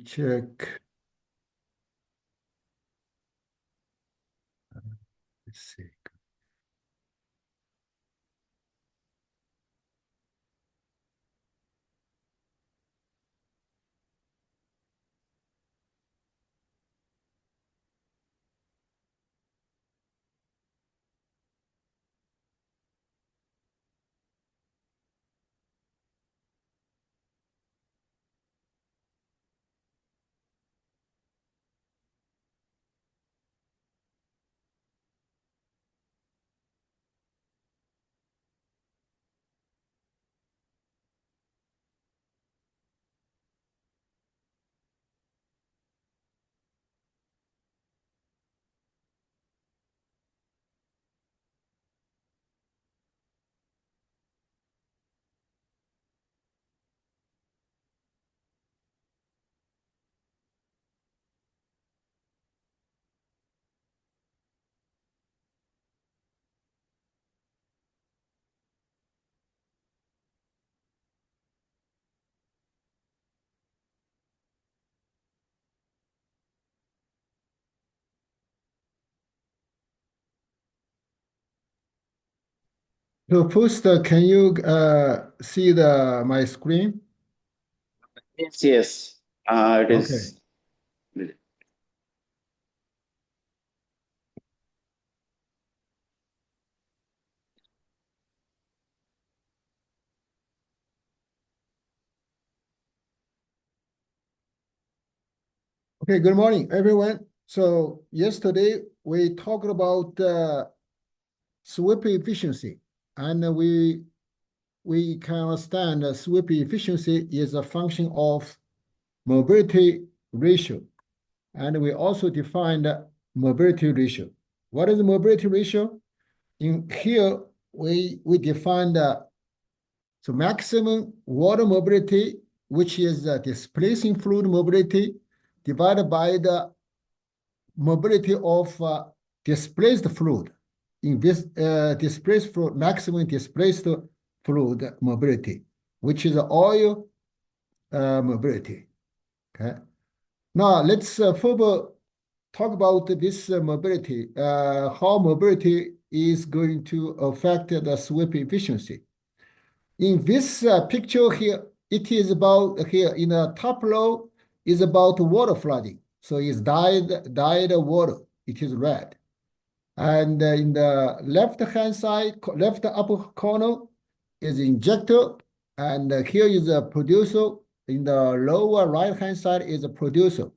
check. Let's see. So first, can you see my screen? Yes, yes. It Okay. is. Okay, good morning, everyone. So yesterday we talked about sweep efficiency, and we can understand that sweep efficiency is a function of mobility ratio, and we also defined mobility ratio. What is the mobility ratio? In here, we defined so maximum water mobility, which is displacing fluid mobility, divided by the mobility of displaced fluid. In this displaced fluid, maximum displaced fluid mobility, which is oil mobility. Okay. Now let's further talk about this mobility, how mobility is going to affect the sweep efficiency. In this picture here, it is about here in the top row is about water flooding. So it's dyed water. It is red. And in the left-hand side, left upper corner is injector. And here is a producer. In the lower right-hand side is a producer.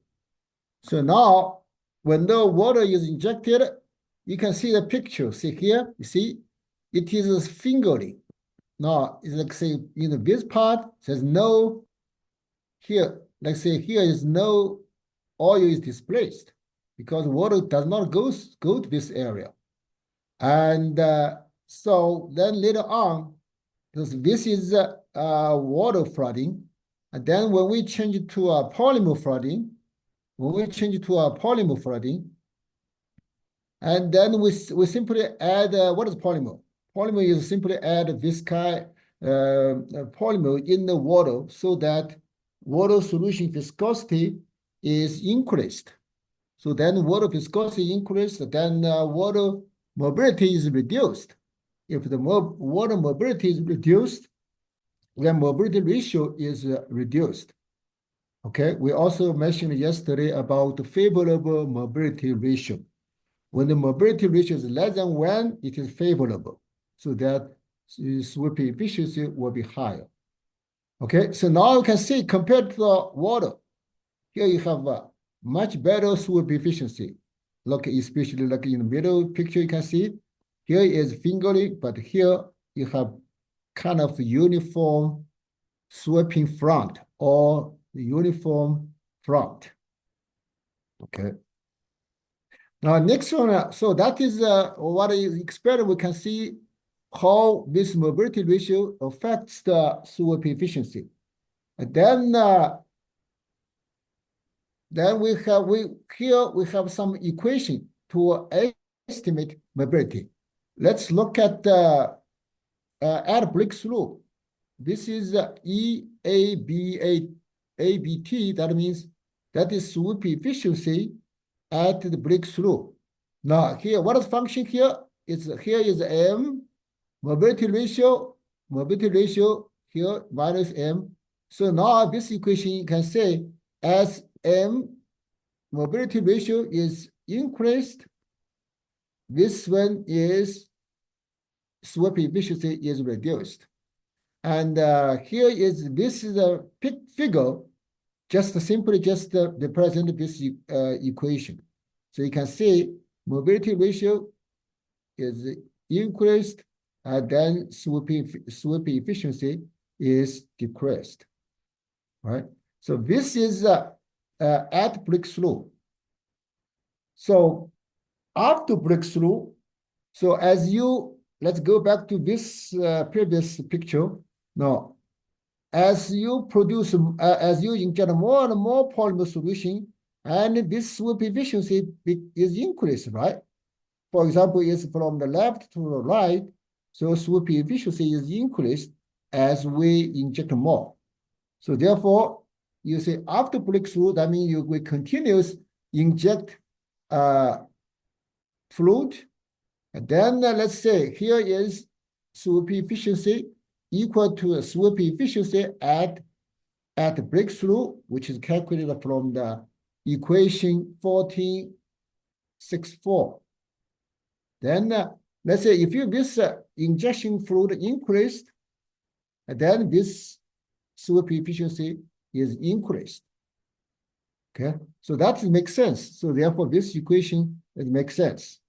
So now, when the water is injected, you can see the picture. See here, you see, it is fingering. Now, it's like say in this part says no. Here, like say here is no oil is displaced because water does not go to this area. And so then later on, this is water flooding. And then when we change it to a polymer flooding, and then we simply add, what is polymer? Polymer is simply add this kind polymer in the water so that water solution viscosity is increased. So then water viscosity increased, then water mobility is reduced. If the water mobility is reduced, then mobility ratio is reduced. Okay, we also mentioned yesterday about the favorable mobility ratio. When the mobility ratio is less than 1, it is favorable. So that sweep efficiency will be higher. Okay, so now you can see compared to the water, here you have a much better sweep efficiency. Look, especially like in the middle picture, you can see here is fingering, but here you have kind of uniform sweeping front or uniform front. Okay. Now, next one, so that is what is expected. We can see how this mobility ratio affects the sweep efficiency. And then we have some equation to estimate mobility. Let's look at add breakthrough. This is EABT. That means that is sweep efficiency at the breakthrough. Now here, what is function here? Here is M, mobility ratio here minus M. So now this equation you can say as M mobility ratio is increased, this one is sweep efficiency is reduced. And here is this is a figure, simply represent this equation. So you can see mobility ratio is increased, and then sweep efficiency is decreased, right? So this is at breakthrough. So after breakthrough, so let's go back to this previous picture. Now, as you inject more and more polymer solution, and this sweep efficiency is increased, right? For example, it's from the left to the right, so sweep efficiency is increased as we inject more. So therefore, you say after breakthrough, that means we continuously inject fluid. And then let's say here is sweep efficiency equal to sweep efficiency at breakthrough, which is calculated from the equation 1464. Then let's say if this injection fluid increased, then this sweep efficiency is increased. Okay, so that makes sense. So therefore, this equation makes sense.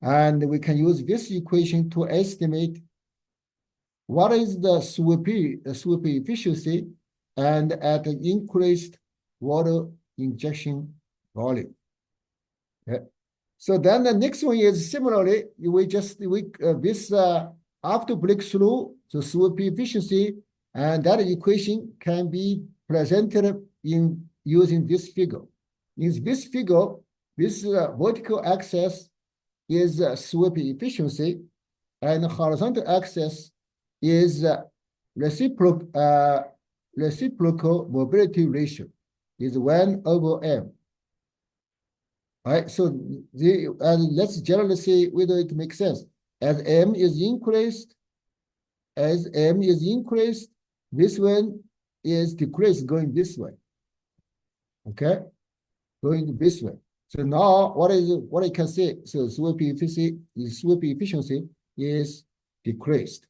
And we can use this equation to estimate what is the sweep efficiency and at an increased water injection volume. Okay. So then the next one is similarly, after breakthrough, so sweep efficiency, and that equation can be presented in using this figure. In this figure, this vertical axis is sweep efficiency, and horizontal axis is reciprocal mobility ratio, is 1/m. All right, so let's generally see whether it makes sense. As M is increased, this one is decreased going this way. Okay, going this way. So now what I can say? So sweep efficiency is decreased.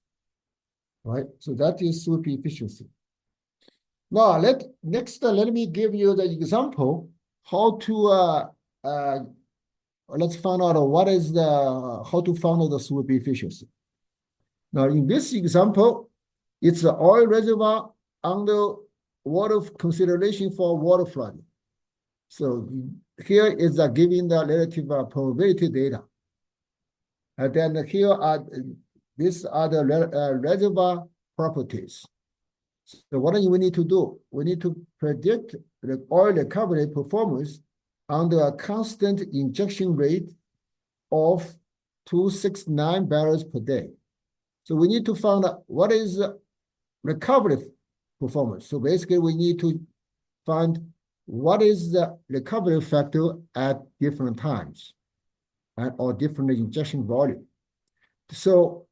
Right. So that is sweep efficiency. Now let me give you the example how to let's find out how to find out the sweep efficiency. Now in this example, it's an oil reservoir under water consideration for water flooding. So here is giving the relative probability data. And then these are the reservoir properties. So what do we need to do? We need to predict the oil recovery performance under a constant injection rate of 269 barrels per day. So we need to find out what is recovery performance. So basically we need to find what is the recovery factor at different times or different injection volume. So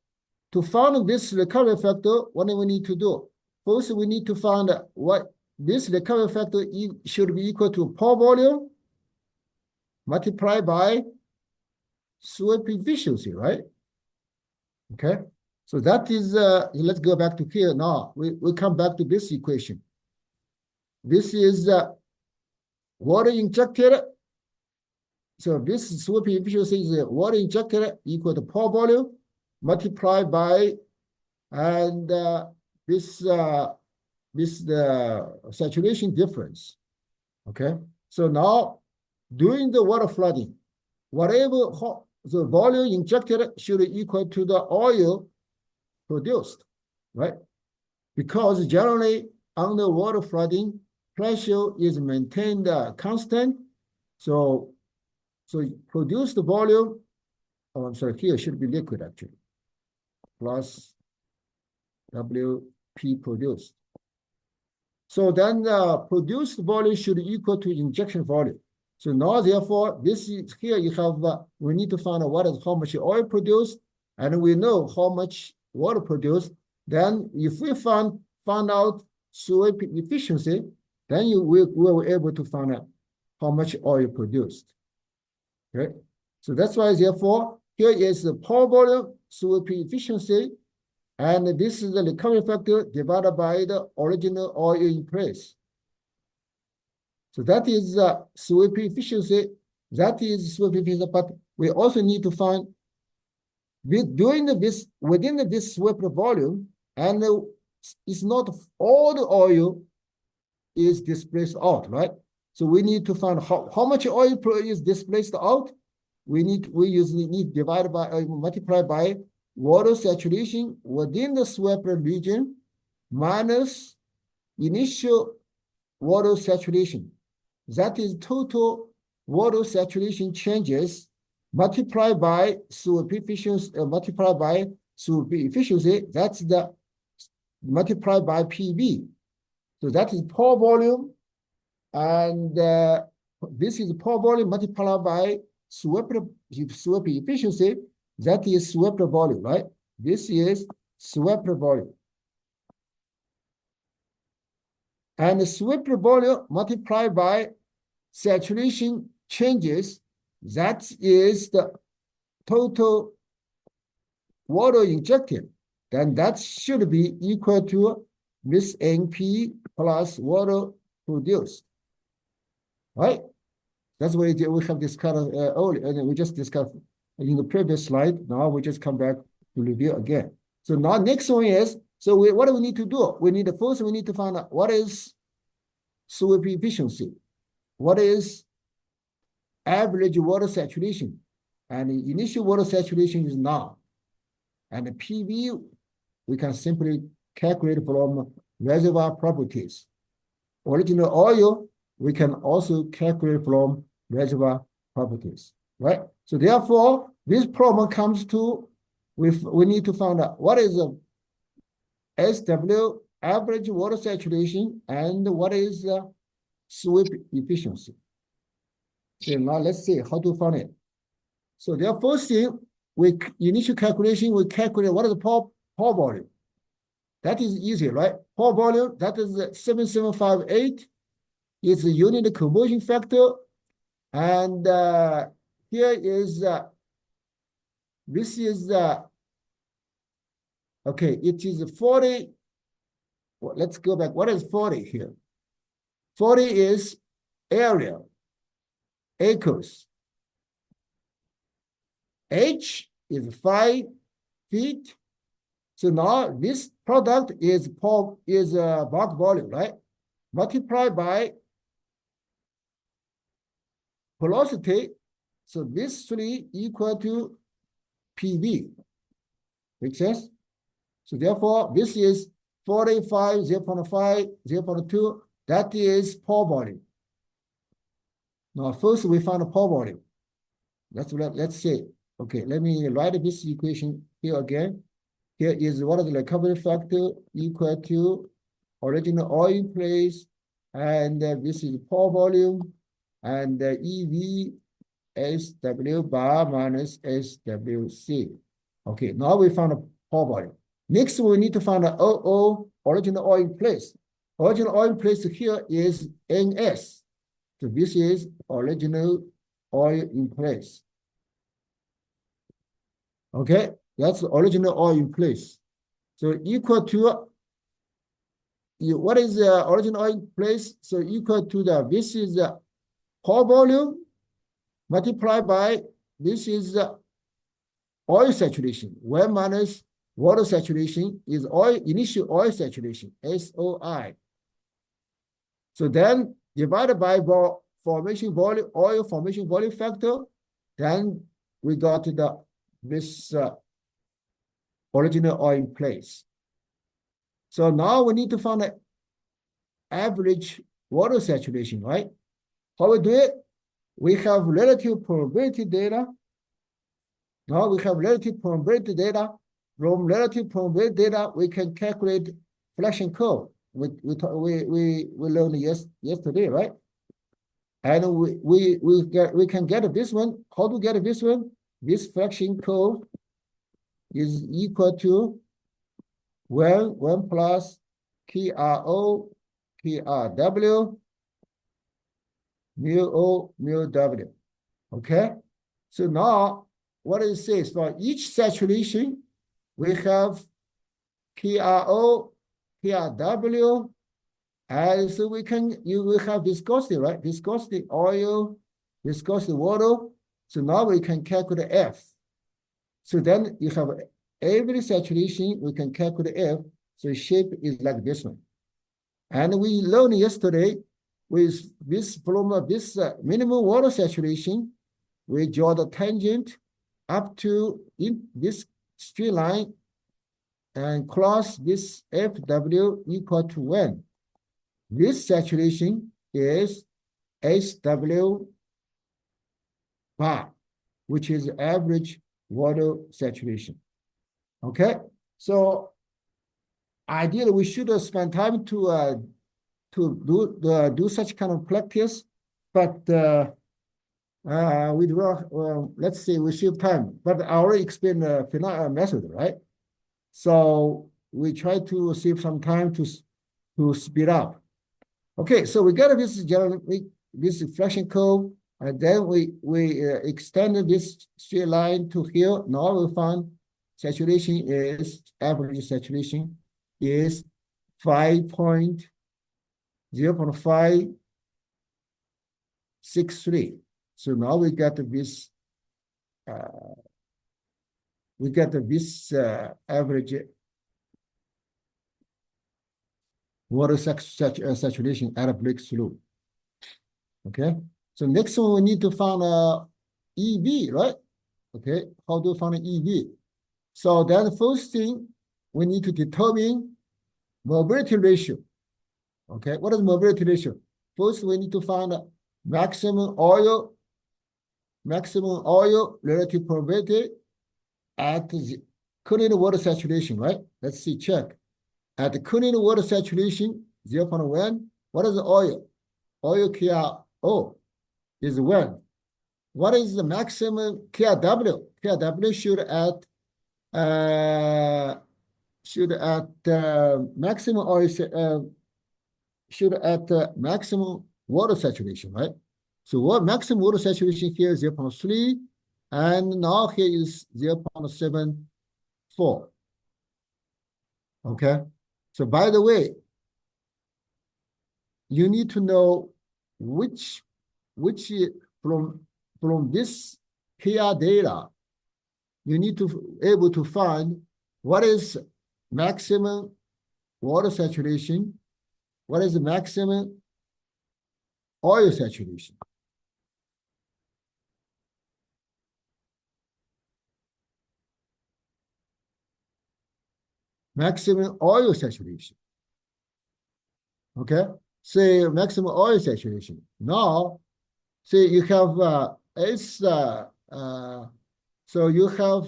to find this recovery factor, what do we need to do? First, we need to find what this recovery factor should be equal to pore volume multiplied by sweep efficiency, right? Okay, so that is, let's go back to here now. We come back to this equation. This is water injected. So this sweep efficiency is water injected equal to pore volume multiplied by, and the saturation difference. Okay, so now during the water flooding, whatever the volume injected should equal to the oil produced, right? Because generally under water flooding, pressure is maintained constant. So produced volume, oh, I'm sorry, here should be liquid actually, plus WP produced. So then produced volume should equal to injection volume. So now, therefore, this is here you have, we need to find out how much oil produced, and we know how much water produced. Then if we find out sweep efficiency, then we will be able to find out how much oil produced. Okay, so that's why, therefore, here is the power volume, sweep efficiency, and this is the recovery factor divided by the original oil in place. So that is sweep efficiency. That is sweep efficiency, but we also need to find within this sweep volume, and it's not all the oil is displaced out, right? So we need to find how much oil is displaced out. We usually need divided by multiply by water saturation within the swept region minus initial water saturation. That is total water saturation changes multiplied by sweep efficiency, that's the multiplied by PV. So that is pore volume, and this is pore volume multiplied by swept efficiency. That is swept volume, right? This is swept volume. And the swept volume multiplied by saturation changes, that is the total water injected. Then that should be equal to this NP plus water produced, right? That's what we have discussed earlier, and we just discussed in the previous slide. Now we just come back to review again. So now next one is, so what do we need to do? We need to find out what is sweep efficiency, what is average water saturation, and the initial water saturation is none. And the PV, we can simply calculate from reservoir properties. Original oil, we can also calculate from reservoir properties, right? So therefore, this problem comes to, we need to find out what is the SW, average water saturation, and what is the sweep efficiency. So now let's see how to find it. So the first thing, initial calculation, we calculate what is the pore volume. That is easy, right? Pore volume, that is 7758. It's the unit conversion factor. And here is, this is, okay, it is 40. Well, let's go back. What is 40 here? 40 is area, acres. H is 5 feet. So now this product is bulk volume, right? Multiplied by velocity. So this 3 equal to PV. Make sense? So therefore, this is 45, 0.5, 0.2. That is pore volume. Now, first we found a pore volume. Let's see. Okay, let me write this equation here again. Here is what is the recovery factor equal to original oil in place, and this is pore volume, and EV SW bar minus SWC. Okay, now we found a pore volume. Next, we need to find the original oil in place. Original oil in place here is NS. So this is original oil in place. Okay, that's the original oil in place. So equal to, what is the original oil in place? So equal to this is the pore volume multiplied by, this is the oil saturation. 1 minus water saturation is initial oil saturation, SOI. So then divided by formation volume, oil formation volume factor, then we got this original oil in place. So now we need to find the average water saturation, right? How we do it? We have relative permeability data. Now we have relative permeability data. From relative permeability data, we can calculate flexion curve. we learned yesterday, right? And we can get this one. How to get this one? This fraction curve is equal to 1 plus KRO, KRW, mu O, mu W. Okay? So now what it says, for each saturation, we have KRO, KRW, and so you will have viscosity, right? Viscosity oil, viscosity water. So now we can calculate F. So then you have every saturation, we can calculate F. So shape is like this one. And we learned yesterday with this from this minimum water saturation, we draw the tangent up to in this straight line and cross this FW equal to 1. This saturation is SW bar, which is average water saturation. Okay, so ideally we should spend time to do such kind of practice, but we will let's see, we save time. But I already explained the method, right? So we try to save some time to speed up. Okay, so we got this fraction curve, and then we extended this straight line to here. Now we found saturation is average saturation is 0.563. So now we got this average water saturation at a breakthrough. Okay, so next one we need to find EV, right? Okay, how to find EV? So then the first thing we need to determine mobility ratio. Okay, what is mobility ratio? First, we need to find maximum oil relative probability at the current water saturation, right? Let's see, check. At the current water saturation, 0.1, what is the oil? Oil KRO is 1. What is the maximum KRW? KRW should at maximum oil should at maximum water saturation, right? So what maximum water saturation here is 0.3, and now here is 0.74. Okay, so by the way, you need to know which from this KR data, you need to able to find what is maximum water saturation, what is the maximum oil saturation. Maximum oil saturation. Okay, say maximum oil saturation. Now, say you have so you have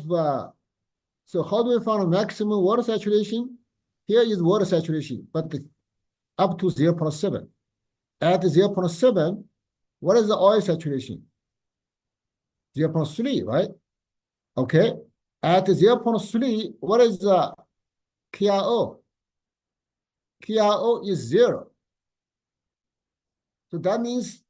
so how do we find maximum water saturation? Here is water saturation, but up to 0.7. At 0.7, what is the oil saturation? 0.3, right? Okay. At 0.3, what is the KRO? KRO is 0. So that means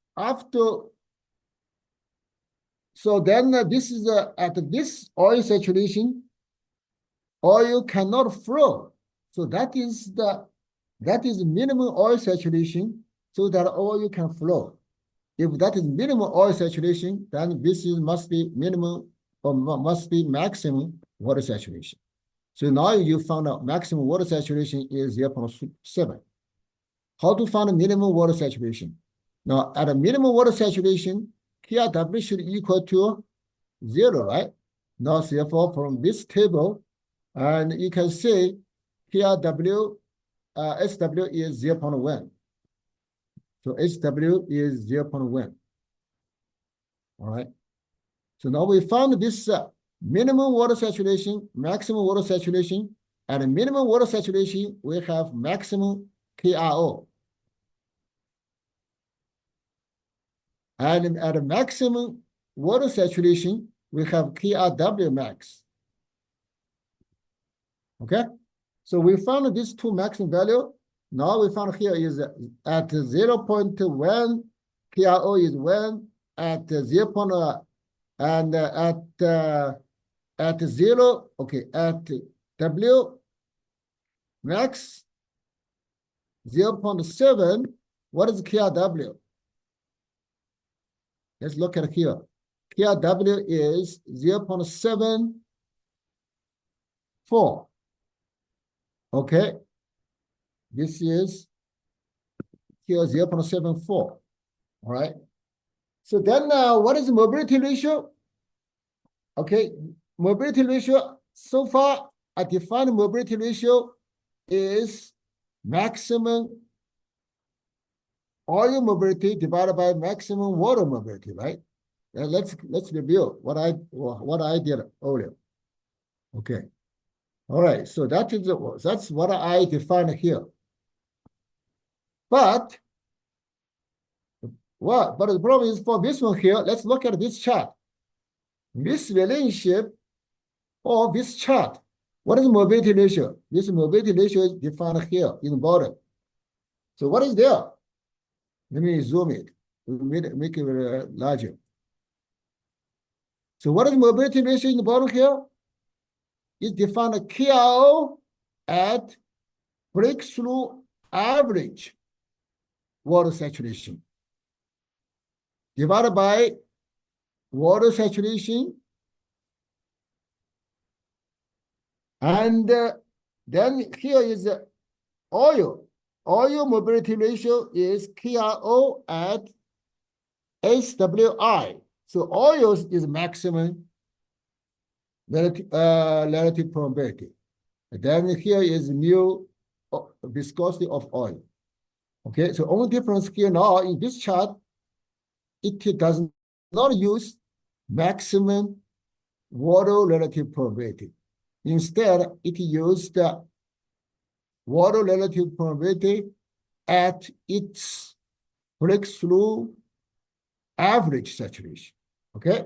so then this is at this oil saturation, oil cannot flow. So that is minimum oil saturation, so that oil can flow. If that is minimum oil saturation, then this must be minimum or must be maximum water saturation. So now you found out maximum water saturation is 0.7. How to find a minimum water saturation? Now, at a minimum water saturation, KRW should equal to 0, right? Now, therefore, from this table, and you can say KRW, SW is 0.1. So SW is 0.1. All right. So now we found this minimum water saturation, maximum water saturation. At a minimum water saturation, we have maximum KRO. And at maximum water saturation, we have KRW max. Okay, so we found these two maximum value. Now we found here is at 0.1, KRO is 1, at 0. And at 0, okay, at W max 0.7, what is KRW? Let's look at here. KRW is 0.74. Okay, this is here 0.74. All right. So then what is the mobility ratio? Okay, mobility ratio, so far I defined mobility ratio is maximum oil mobility divided by maximum water mobility, right? Let's review what I did earlier. Okay. All right, so that's what I defined here. But the problem is for this one here, let's look at this chart. This relationship or this chart, what is mobility ratio? This mobility ratio is defined here in the bottom. So what is there? Let me zoom it, make it larger. So what is mobility ratio in the bottom here? It's defined KRO at breakthrough average water saturation divided by water saturation, and then here is oil. Oil mobility ratio is KRO at SWI. So oil is maximum relative permeability. And then here is mu viscosity of oil. Okay, so only difference here now in this chart, it does not use maximum water relative permeability. Instead, it used water relative permeability at its breakthrough average saturation. Okay,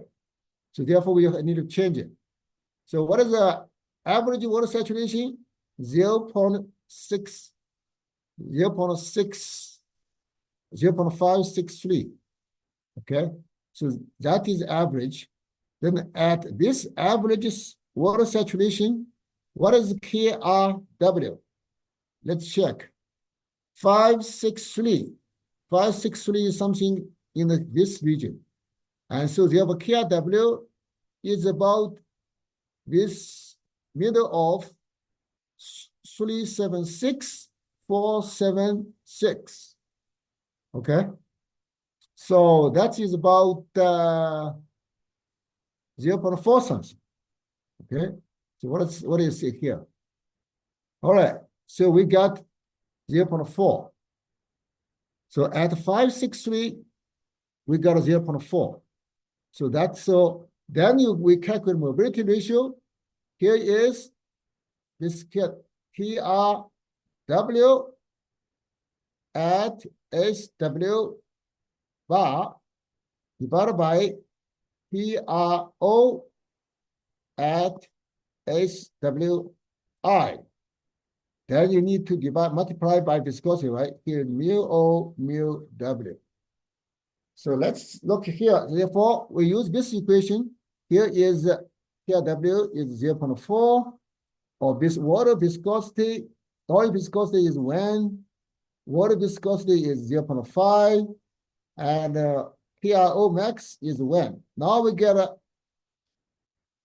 so therefore we need to change it. So what is the average water saturation? 0.563. Okay, so that is average. Then at this average water saturation, what is KRW? Let's check. 563. 563 is something in this region. And so therefore KRW is about this middle of 376,476. Okay. So that is about 0.4 something. Okay. So what do you see here? All right. So we got 0.4. So at 563, we got a 0.4. So that's so then we calculate mobility ratio. Here is this KRW at SW bar divided by PRO at SWI. Then you need to multiply by viscosity, right? Here, mu O, mu W. So let's look here. Therefore, we use this equation. Here is KRW is 0.4, or this water viscosity. Oil viscosity is 1. Water viscosity is 0.5, and PRO max is 1. Now we get a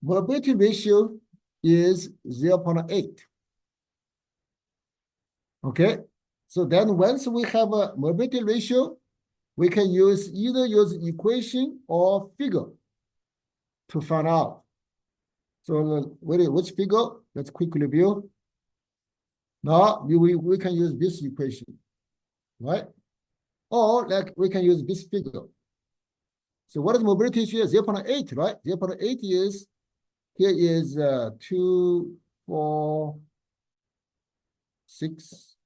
mobility ratio is 0.8. Okay, so then once we have a mobility ratio, we can either use equation or figure to find out. So which figure? Let's quickly review. Now we can use this equation, right? Or like we can use this figure. So what is mobility here? 0.8, right? 0.8 is, here is 2, 4, 6,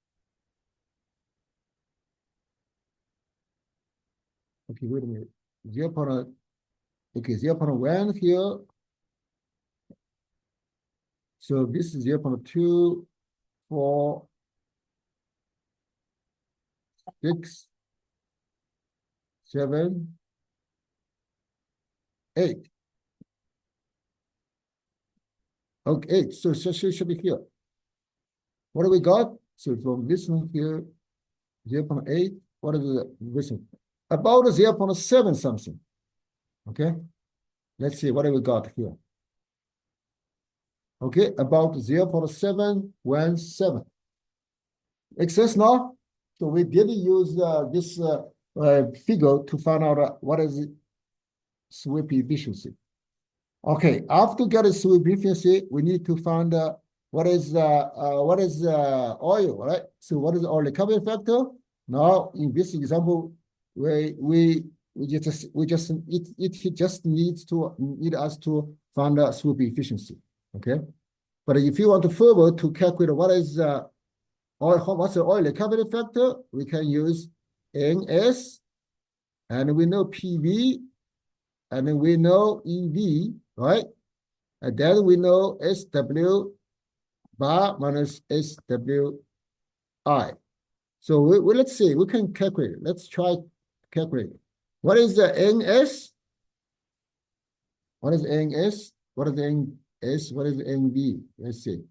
Okay, wait a minute. 0. Okay, 0.1 here. So this is 0.2, 4, 6, 7, 8. Okay, so should be here. What do we got? So from this one here, 0.8. What is this one? About 0.7 something. Okay, let's see what do we got here. Okay, about 0.717. Makes sense now? So we did use this figure to find out what is sweep efficiency. Okay, after getting sweep efficiency, we need to find what is oil, right? So what is oil recovery factor? Now in this example, it just need us to find sweep efficiency. Okay, but if you want to further to calculate what is what's the oil recovery factor, we can use NS, and we know PV, and we know EV, right? And then we know SW bar minus SWI. So let's see, we can calculate. Let's try calculate. What is the NS? What is NS? What is the NS? What is the NV? Let's see.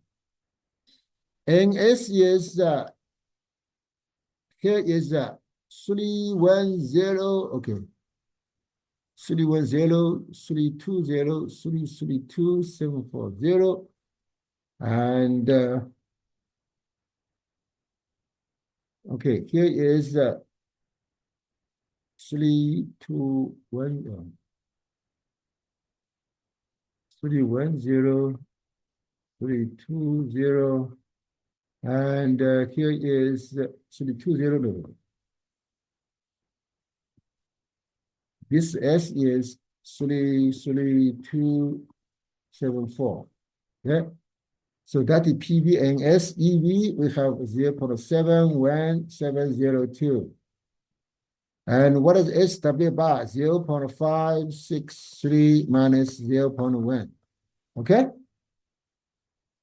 NS is here is 310. Okay. 310, 320, 332, 740. And okay, here is 321, 310, 320, and here is 320. This S is 33274. Yeah. So that is PV and SEV. We have 0.71702. And what is SW bar? 0.563 minus 0.1. Okay.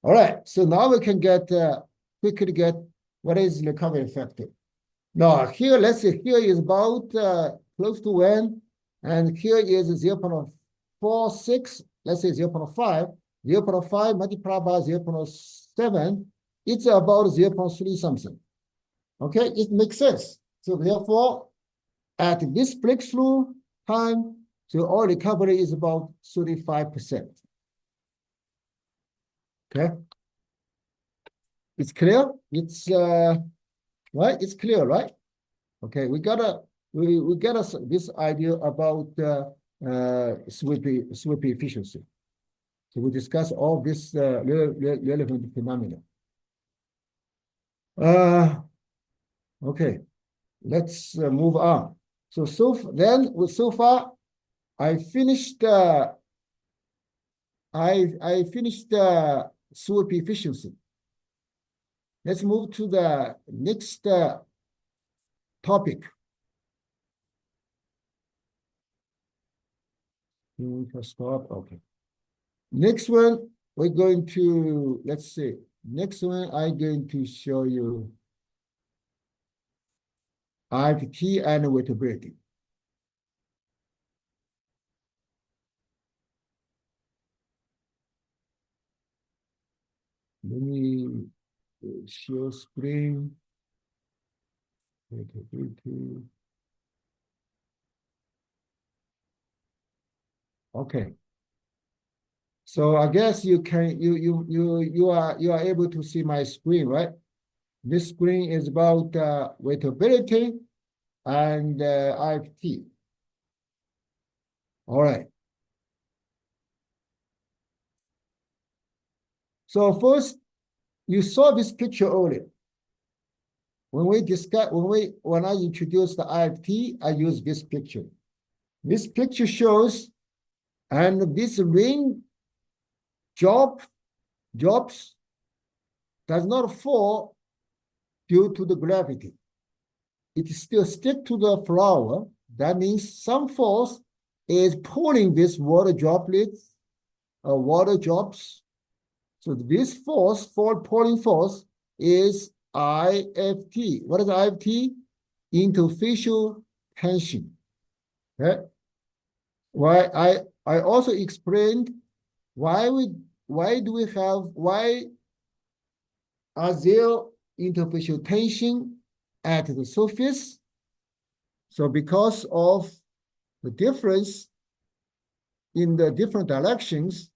All right. So now we can get quickly get what is the recovery factor. Now here, let's say here is about close to 1. And here is 0.46, let's say 0.5, 0.5 multiplied by 0.7, it's about 0.3 something. Okay, it makes sense. So therefore, at this breakthrough time, so oil recovery is about 35%. Okay, it's clear. It's right. It's clear, right? Okay, we got this idea about sweep efficiency. So we discuss all this relevant phenomena. Okay, let's move on. So far, I finished sweep efficiency. Let's move to the next topic. Stop. Okay. Next one, we're going to, let's see. Next one, I'm going to show you IFT and wettability. Let me show screen. Wettability. Okay. So I guess you are able to see my screen, right? This screen is about wettability and IFT. All right. So first, you saw this picture earlier. When I introduced the IFT, I used this picture. This picture shows, and this ring jobs does not fall due to the gravity. It still stick to the flower, That means some force is pulling this water droplets, water drops. So this force, pulling force, is IFT. What is IFT? Interfacial tension. Okay. I also explained why are there interfacial tension at the surface? So because of the difference in the different directions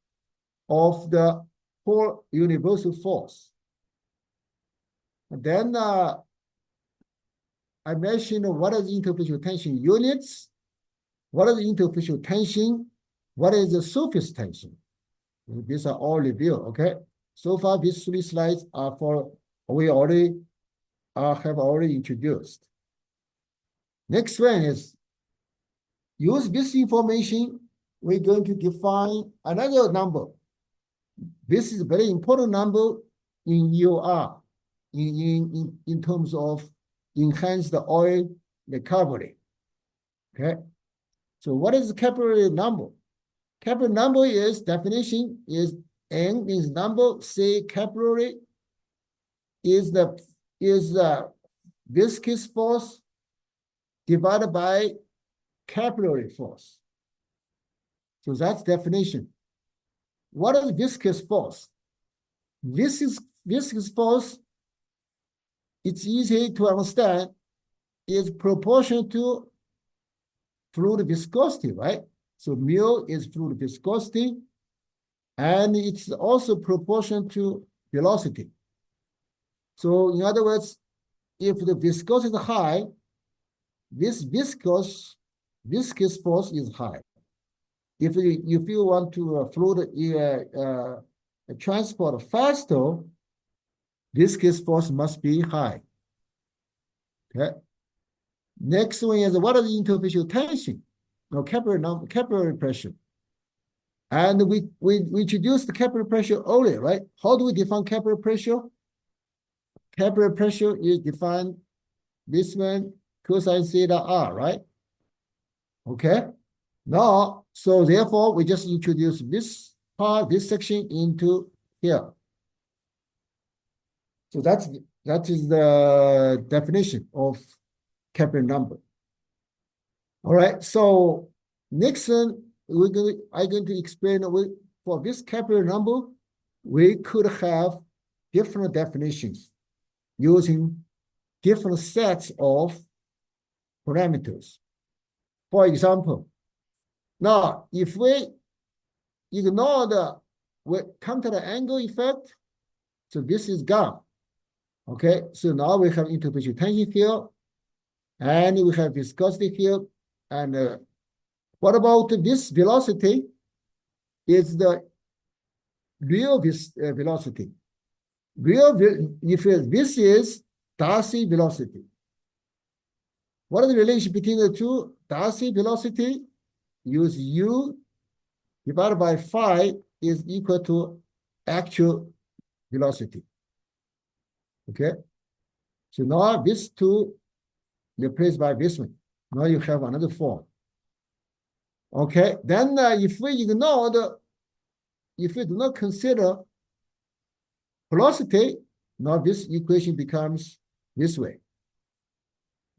of the whole universal force. And then I mentioned what is interfacial tension units, what is interfacial tension, what is the surface tension. These are all reviewed, okay? So far, these 3 slides are for, we already have already introduced. Next one is, use this information, we're going to define another number. This is a very important number in EOR, in terms of enhanced oil recovery. Okay. So what is the capillary number? Capillary number is definition is N is number, C capillary is the viscous force divided by capillary force. So that's definition. What is viscous force? Viscous force, it's easy to understand, is proportional to fluid viscosity, right? So mu is fluid viscosity, and it's also proportional to velocity. So in other words, if the viscosity is high, this viscous force is high. If you want to fluid transport faster, viscous force must be high. Okay. Next one is what is the interfacial tension? No, capillary pressure. And we introduced the capillary pressure earlier, right? How do we define capillary pressure? Capillary pressure is defined this one, cosine theta r, right? Okay. Now, so therefore, we just introduce this part, this section into here. So that is the definition of capillary number. All right. So next one, I'm going to explain for this capillary number, we could have different definitions using different sets of parameters. For example, now if we ignore we come to the angle effect, so this is gone. Okay, so now we have interfacial tension here, and we have viscosity here, and what about this velocity? Is the real velocity. If this is Darcy velocity. What is the relation between the two? Darcy velocity, use U divided by phi is equal to actual velocity. Okay. So now this two replaced by this one. Now you have another form. Okay. Then if we do not consider velocity, now this equation becomes this way.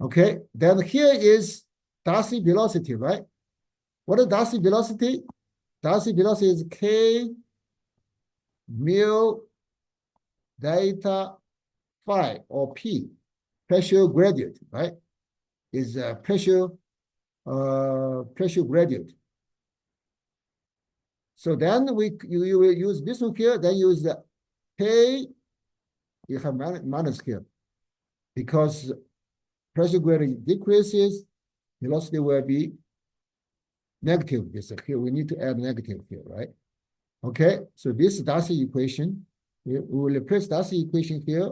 Okay. Then here is Darcy velocity, right? What is Darcy velocity? Darcy velocity is K mu delta phi or P, pressure gradient, right? Is pressure gradient. So then you will use this one here, then use the K, you have minus here. Because pressure gradient decreases, velocity will be negative. This here, we need to add negative here, right? Okay, so this is Darcy equation. We will replace Darcy equation here.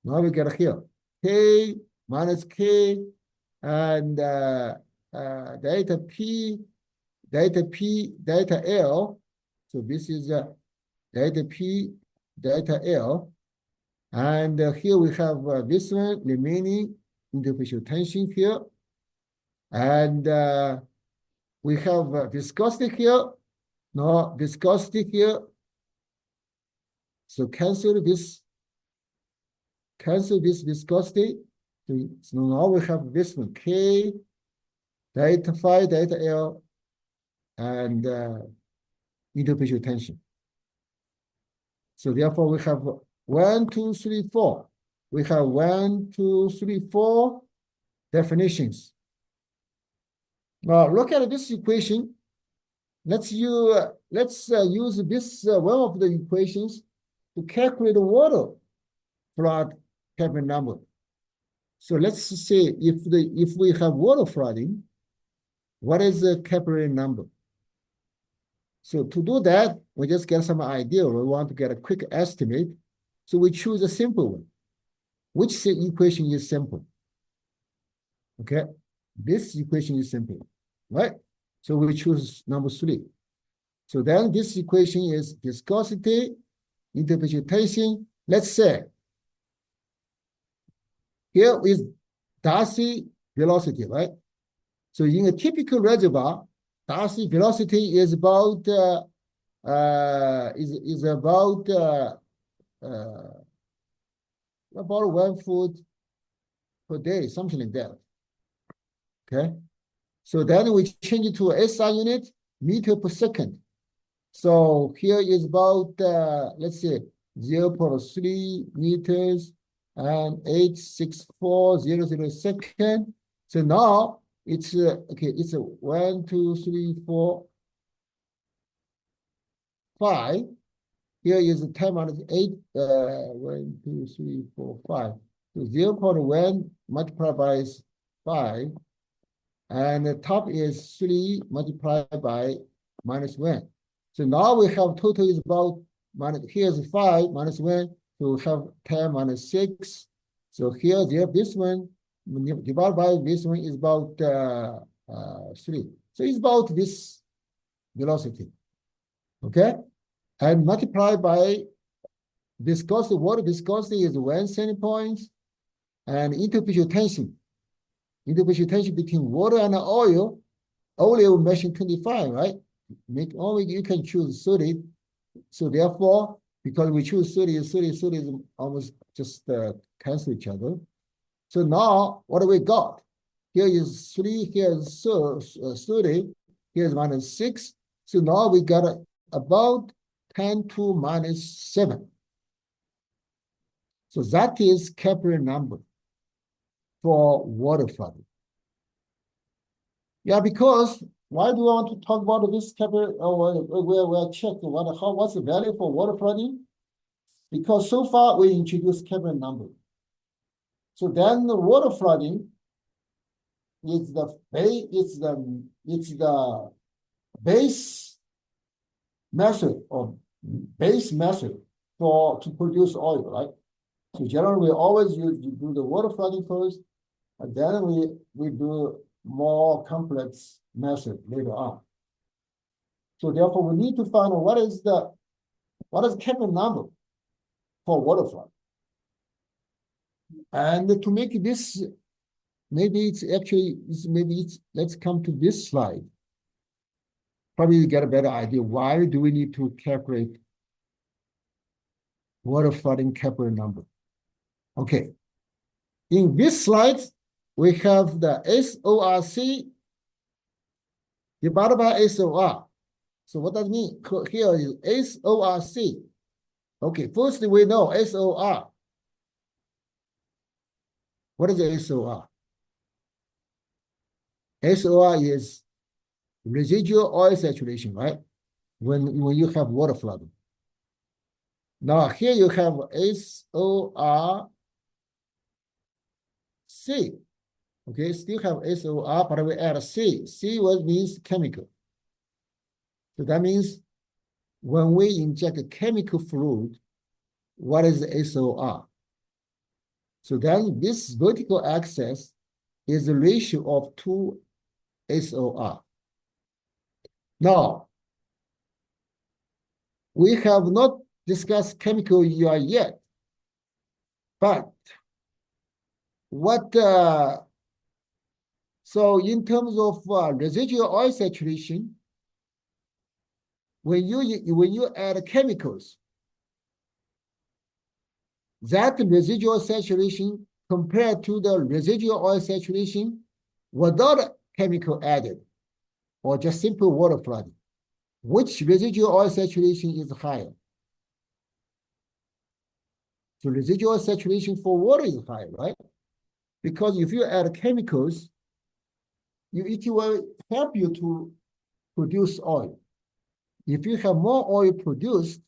Now we get here, K minus K, and delta P, delta L. So this is delta P, delta L. And here we have this one remaining interfacial tension here. And we have viscosity here, no viscosity here. So cancel this viscosity. So now we have this one, K, delta phi, delta L, and interfacial tension. So therefore we have 1, 2, 3, 4. We have 1, 2, 3, 4 definitions. Now look at this equation. Let's use this one of the equations to calculate the water flood Kelvin number. So let's say if we have water flooding, what is the Kelvin number? So to do that, we just get some idea. We want to get a quick estimate. So we choose a simple one. Which equation is simple? Okay, this equation is simple, right? So we choose number 3. So then this equation is viscosity, interfacial tension. Let's say here is Darcy velocity, right? So in a typical reservoir, Darcy velocity is about about 1 foot per day, something like that. Okay. So then we change it to SI unit, meter per second. So here is about let's say 0.3 meters and 86400 second. So now it's okay. It's a 1, 2, 3, 4, 5. Here is 10 minus 8. 1, 2, 3, 4, 5. So 0.1 multiplied by 5. And the top is 3 multiplied by -1. So now we have total is about, here's 5 minus 1. So we have 10 minus 6. So here, this one divided by this one is about 3. So it's about this velocity. Okay? And multiplied by viscosity, water viscosity is 1 centimeter point, and interfacial tension between water and oil will measure 25, right? You can choose 30. So therefore, because we choose 30 is almost just cancel each other. So now what do we got? Here is 3, here is 30, here's -6. So now we got about 10 to -7. So that is Kepler number for water flooding. Yeah, because why do we want to talk about this Kepler? We're checking what's the value for water flooding? Because so far we introduced Kepler number. So then the water flooding is the base method to produce oil, right? So generally we always do the water flooding first, and then we do more complex method later on. So therefore we need to find out what is Kepler number for water flood. And to make this, let's come to this slide. Probably get a better idea. Why do we need to calculate water flooding Kepler number? Okay. In this slide, we have the SORC divided by SOR. So what does it mean? Here is SORC. Okay, first we know SOR. What is the SOR? SOR is residual oil saturation, right? When you have water flooding. Now here you have SORC. Okay, still have SOR, but we add C. C means chemical. So that means when we inject a chemical fluid, what is the SOR? So then this vertical axis is the ratio of 2 SOR. Now, we have not discussed chemical EOR yet, but what So in terms of residual oil saturation, when you add chemicals, that residual saturation compared to the residual oil saturation without chemical added, or just simple water flooding, which residual oil saturation is higher? So residual saturation for water is higher, right? Because if you add chemicals, it will help you to produce oil. If you have more oil produced,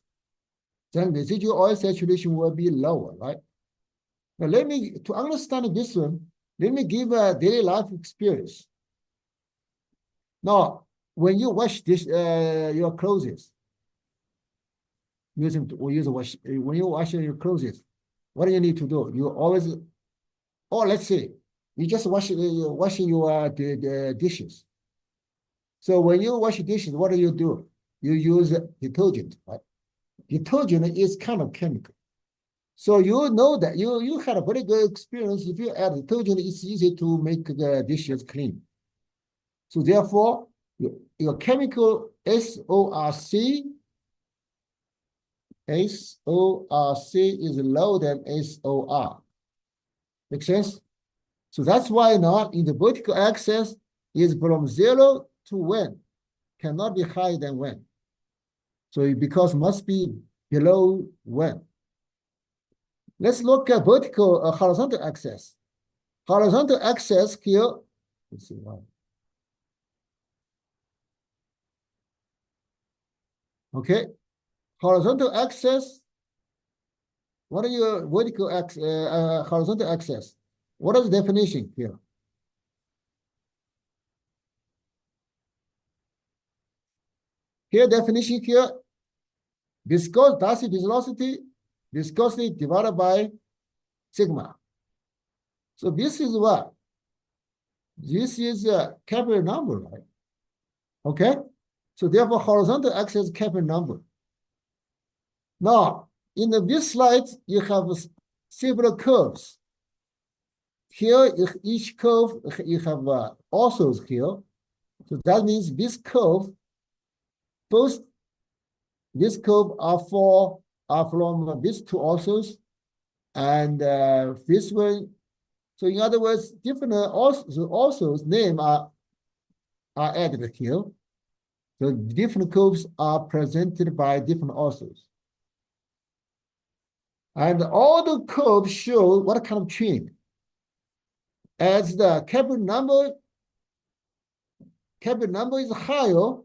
then residual oil saturation will be lower, right? Now to understand this one, let me give a daily life experience. Now, when you wash your clothes, when you wash your clothes, what do you need to do? You always, or let's say, you just washing the dishes. So when you wash dishes, what do? You use detergent, right? Detergent is kind of chemical. So you know that you had a very good experience. If you add detergent, it's easy to make the dishes clean. So therefore, your chemical SORC is lower than SOR. Make sense? So that's why now in the vertical axis is from 0 to 1, cannot be higher than 1. So because must be below 1. Let's look at horizontal axis. Horizontal axis here, let's see why. Okay, horizontal axis. What are your horizontal axis? What is the definition here? Here definition here, viscosity divided by sigma. So this is what? This is a capital number, right? Okay, so therefore horizontal axis capital number. Now, in this slide, you have several curves. Here, each curve, you have also here. So that means this curve, first, this curve are from these two authors, and this one. So in other words, different authors' name are added here. So different curves are presented by different authors. And all the curves show what kind of trend. As the capital number is higher,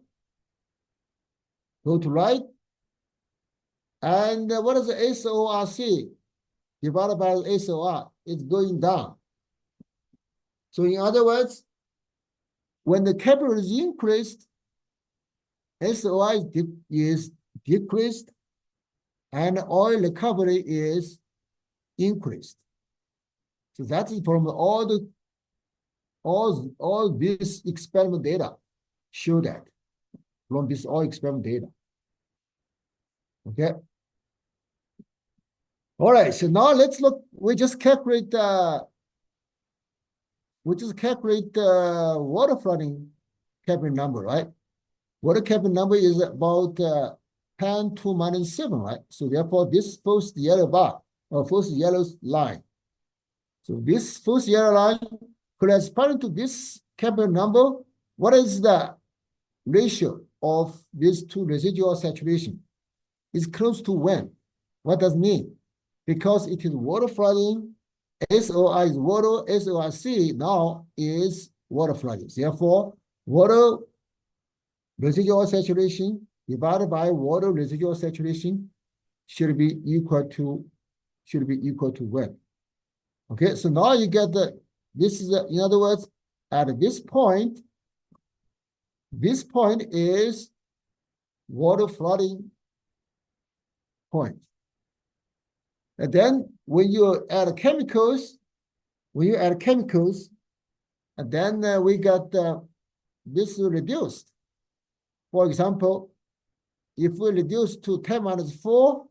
go to right. And what is the SORC divided by SOR? It's going down. So in other words, when the capital is increased, SOR is decreased, and oil recovery is increased. So that is from all this experiment data show that from this all experiment data. Okay. All right. So now let's look. We just calculate water flooding capital number, right? Water capital number is about 10 to minus 7, right? So therefore, this first yellow bar or first yellow line. So this first yellow line corresponding to this capital number. What is the ratio of these two residual saturation? It's close to 1. What does it mean? Because it is water flooding, SOR is water, SORC now is water flooding. Therefore, water residual saturation divided by water residual saturation should be equal to 1. Okay, so now you get this is in other words, at this point is water flooding point. And then when you add chemicals, and then we got this reduced. For example, if we reduce to 10 minus 4,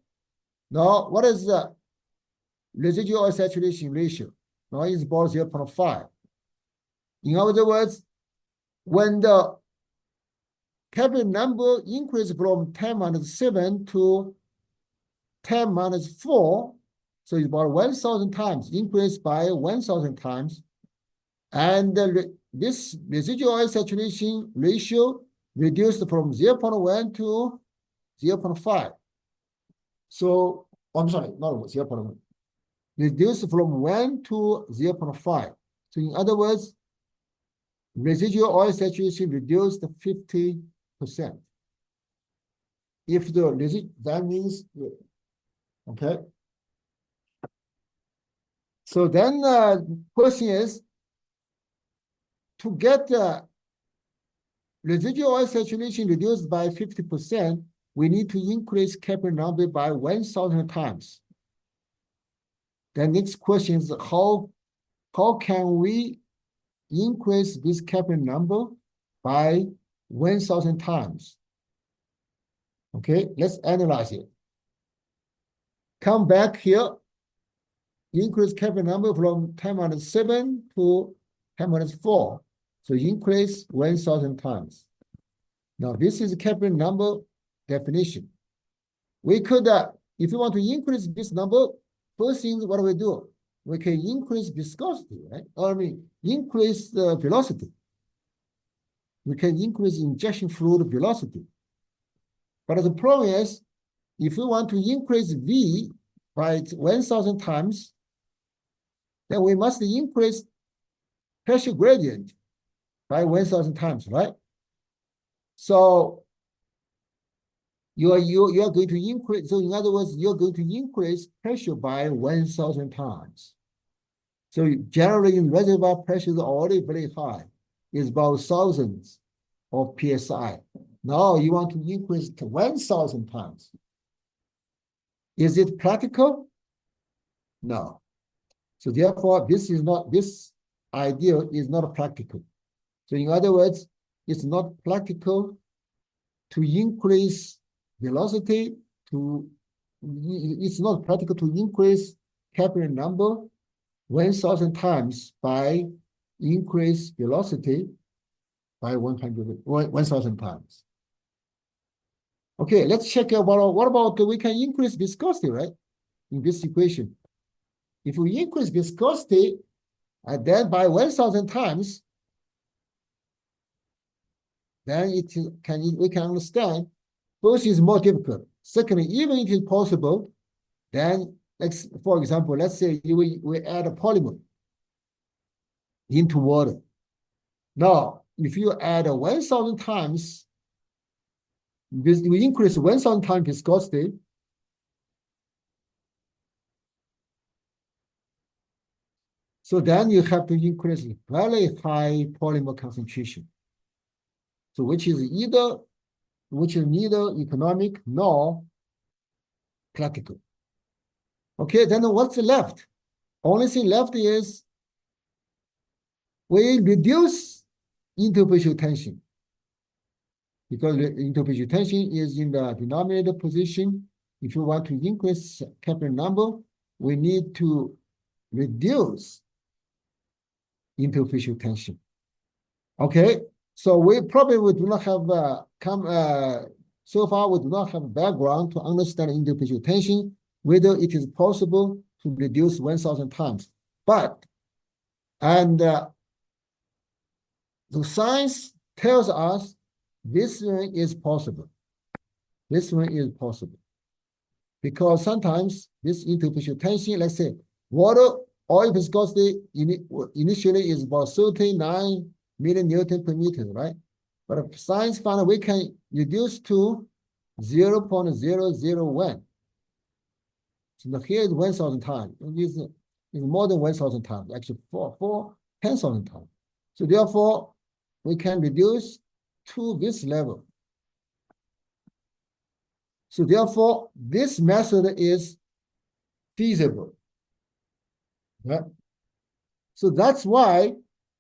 now what is the residual saturation ratio? Now it's about 0.5. In other words, when the capital number increases from 10 minus 7 to 10 minus 4, so it's about 1,000 times, increased by 1,000 times. And this residual oil saturation ratio reduced from 0.1 to 0.5. So, I'm sorry, not 0.1. Reduced from 1 to 0.5. So in other words, residual oil saturation reduced 50%. If the that means, okay. So then question is, to get residual oil saturation reduced by 50%, we need to increase capital number by 1,000 times. The next question is, how can we increase this capital number by 1,000 times? Okay, let's analyze it. Come back here, increase capital number from 10 minus 7 to 10 minus 4. So increase 1,000 times. Now this is capital number definition. We could, if you want to increase this number, first thing, what do we do? We can increase viscosity, right? Or I mean, increase the velocity. We can increase injection fluid velocity. But the problem is, if we want to increase V by 1,000 times, then we must increase pressure gradient by 1,000 times, right? So you are going to increase, so in other words, you're going to increase pressure by 1,000 times. So generally in reservoir pressure is already very high. It's about thousands of PSI. Now you want to increase to 1,000 times. Is it practical? No. So therefore, this idea is not practical. So in other words, it's not practical to increase velocity it's not practical to increase capital number 1,000 times by increase velocity by 1,000 times. Okay, let's check out what about we can increase viscosity, right? In this equation. If we increase viscosity and then by 1,000 times, then we can understand. First is more difficult. Secondly, even if it's possible, then for example, let's say we add a polymer into water. Now, if you add 1,000 times, we increase 1,000 times viscosity, so then you have to increase very high polymer concentration. So which is neither economic nor practical. Okay, then what's left? Only thing left is we reduce interfacial tension, because the interfacial tension is in the denominator position. If you want to increase capital number, we need to reduce interfacial tension. Okay, so we probably do not have so far we do not have a background to understand interfacial tension, whether it is possible to reduce 1,000 times. But the science tells us this one is possible. This one is possible. Because sometimes this interfacial tension, let's say water oil viscosity initially is about 39 million Newton per meter, right? But science found we can reduce to 0.001. So here is 1,000 times. It's more than 1,000 times, actually 10,000 times. So therefore, we can reduce to this level. So therefore, this method is feasible. Right? So that's why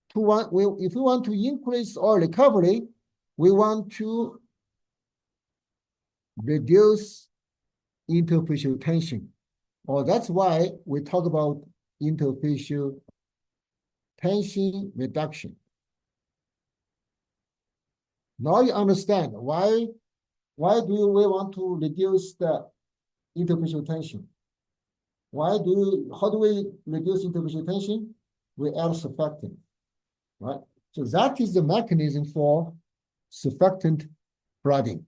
if we want to increase oil recovery, we want to reduce interfacial tension. Or that's why we talk about interfacial tension reduction. Now you understand why do we want to reduce the interfacial tension? How do we reduce interfacial tension? We add surfactant, right? So that is the mechanism for surfactant flooding.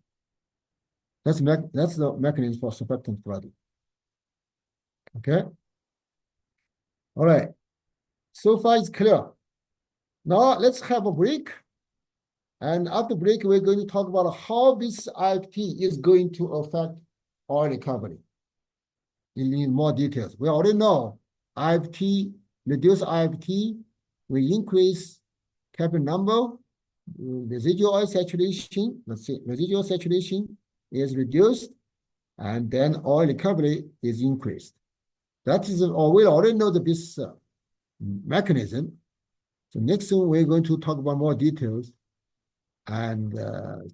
That's the mechanism for surfactant flooding. Okay. All right. So far it's clear. Now let's have a break. And after break, we're going to talk about how this IFT is going to affect oil recovery in more details. We already know IFT, reduce IFT, we increase capillary number, residual oil saturation, let's see, residual saturation is reduced, and then oil recovery is increased. That is, or we already know this mechanism. So next one, we're going to talk about more details and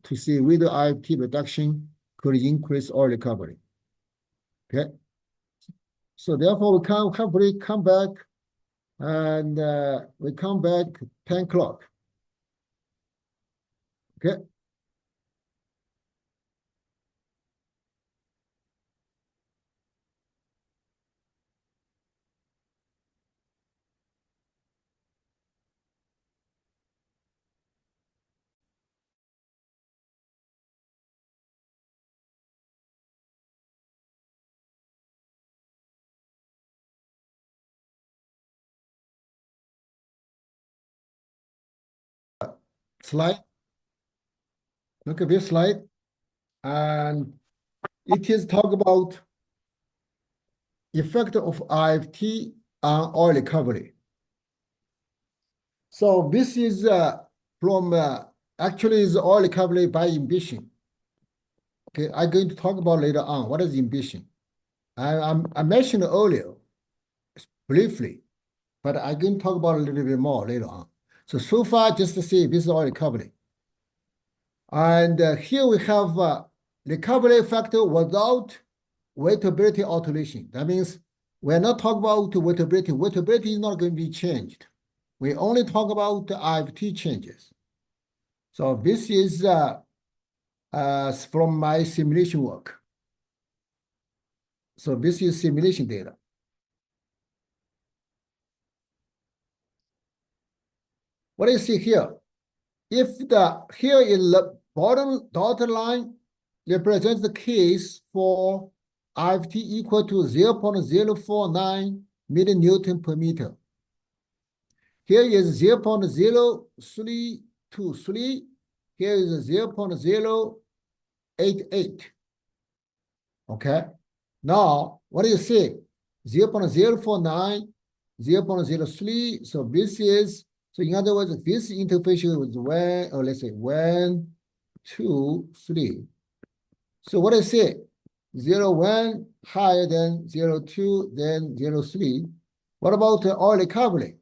to see whether IFT reduction could increase oil recovery. Okay. So therefore, we come back, and we come back 10 o'clock. Okay. Slide. Look at this slide, and it is talk about effect of IFT on oil recovery. So this is from actually is oil recovery by imbition. Okay, I'm going to talk about later on what is imbition. I mentioned earlier briefly, but I'm going to talk about a little bit more later on. So far, just to see this is oil recovery. And here we have recovery factor without wettability alteration. That means we're not talking about wettability. Wettability is not going to be changed. We only talk about the IFT changes. So this is from my simulation work. So this is simulation data. What do you see here? If here in the bottom dotted line represents the case for IFT equal to 0.049 millinewton per meter. Here is 0.0323. Here is 0.088. Okay. Now, what do you see? 0.049, 0.03. So this is, so in other words, this interface was one, or let's say 1, 2, 3. So what I say? 0.1 higher than 0.2, then 0.3. What about the oil recovery?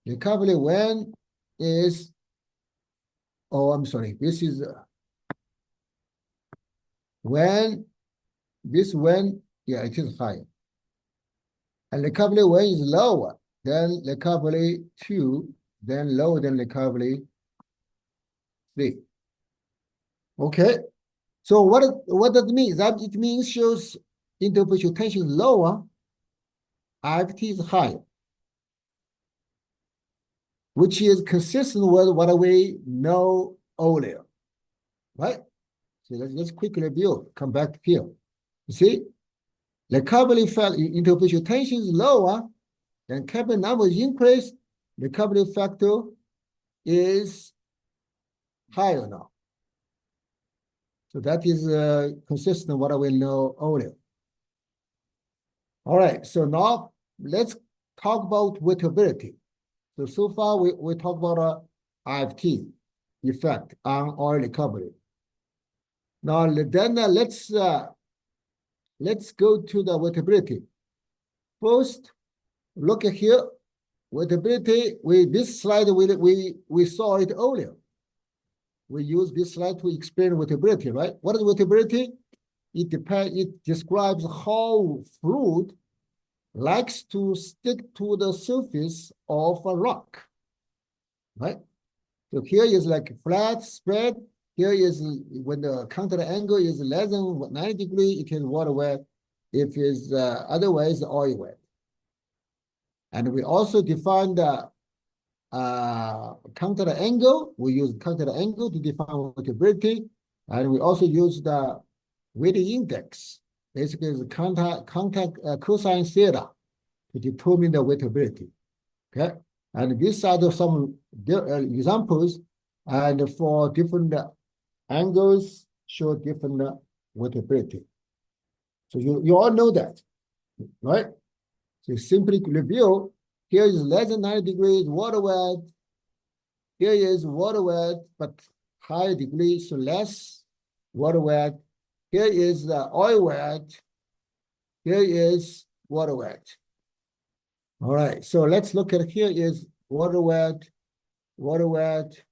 Recovery when is, oh, I'm sorry, this is when, this when, yeah, it is higher. And recovery when is lower than recovery 2, then lower than recovery 3. Okay, so what does it mean? That it means shows interfacial tension is lower, IFT is higher, which is consistent with what we know earlier, right? So let's quickly review, come back here. You see, recovery interfacial tension is lower, then capillary number is increased, recovery factor is higher now. So that is consistent with what we know earlier. All right, so now let's talk about wettability. So far we talked about IFT effect on oil recovery. Now then let's go to the wettability. First, look at here, wettability. This slide we saw it earlier. We use this slide to explain wettability, right? What is wettability? It describes how fluid likes to stick to the surface of a rock, right? So here is like flat spread, here is when the contact angle is less than 90 degrees, it is water wet. If it's otherwise oil wet. And we also define the contact angle. We use contact angle to define wettability. And we also use the weighting index. Basically, the contact cosine theta to determine the wettability. Okay. And these are some examples. And for different angles, show different wettability. So you all know that, right? So simply review. Here is less than 90 degrees, water wet. Here is water wet, but higher degree, so less water wet. Here is oil wet. Here is water wet. All right, so let's look at here is water wet, water wet,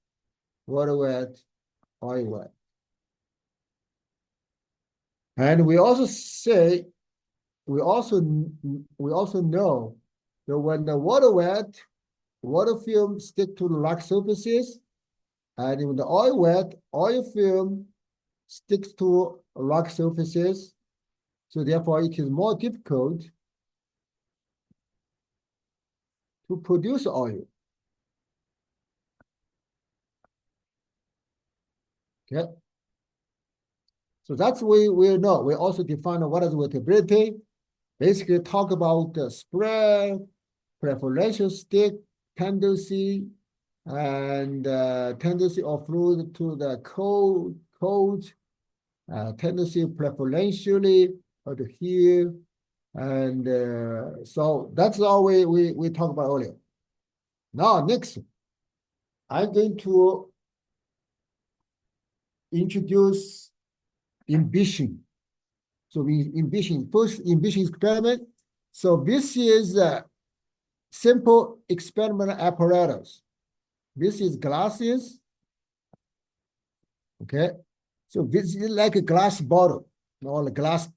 water wet, oil wet. And we also say, we also know that when the water wet, water film stick to the rock surfaces, and when the oil wet, oil film sticks to rock surfaces. So therefore, it is more difficult to produce oil. Okay. So that's we know. We also define what is wettability. Basically, talk about the spread, preferential stick tendency, and tendency of fluid to the cold, tendency preferentially adhere, and so that's all we talked about earlier. Now, next, I'm going to introduce imbibition. So first imbibition experiment. So this is a simple experimental apparatus. This is glasses. Okay. So this is like a glass bottle or a glass.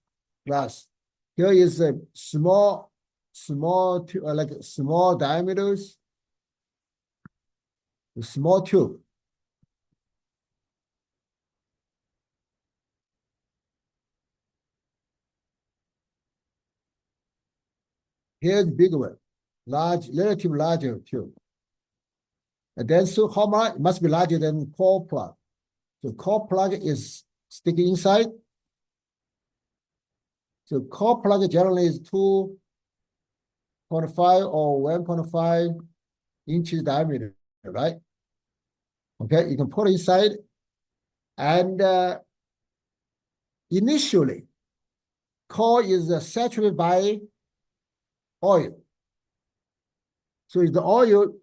Here is a small like small diameters, a small tube. Here's big one, relatively larger tube. And then so how much? It must be larger than core plug. So core plug is sticking inside. So core plug generally is 2.5 or 1.5 inches diameter, right? Okay, you can put it inside. And initially, core is saturated by oil. So the oil,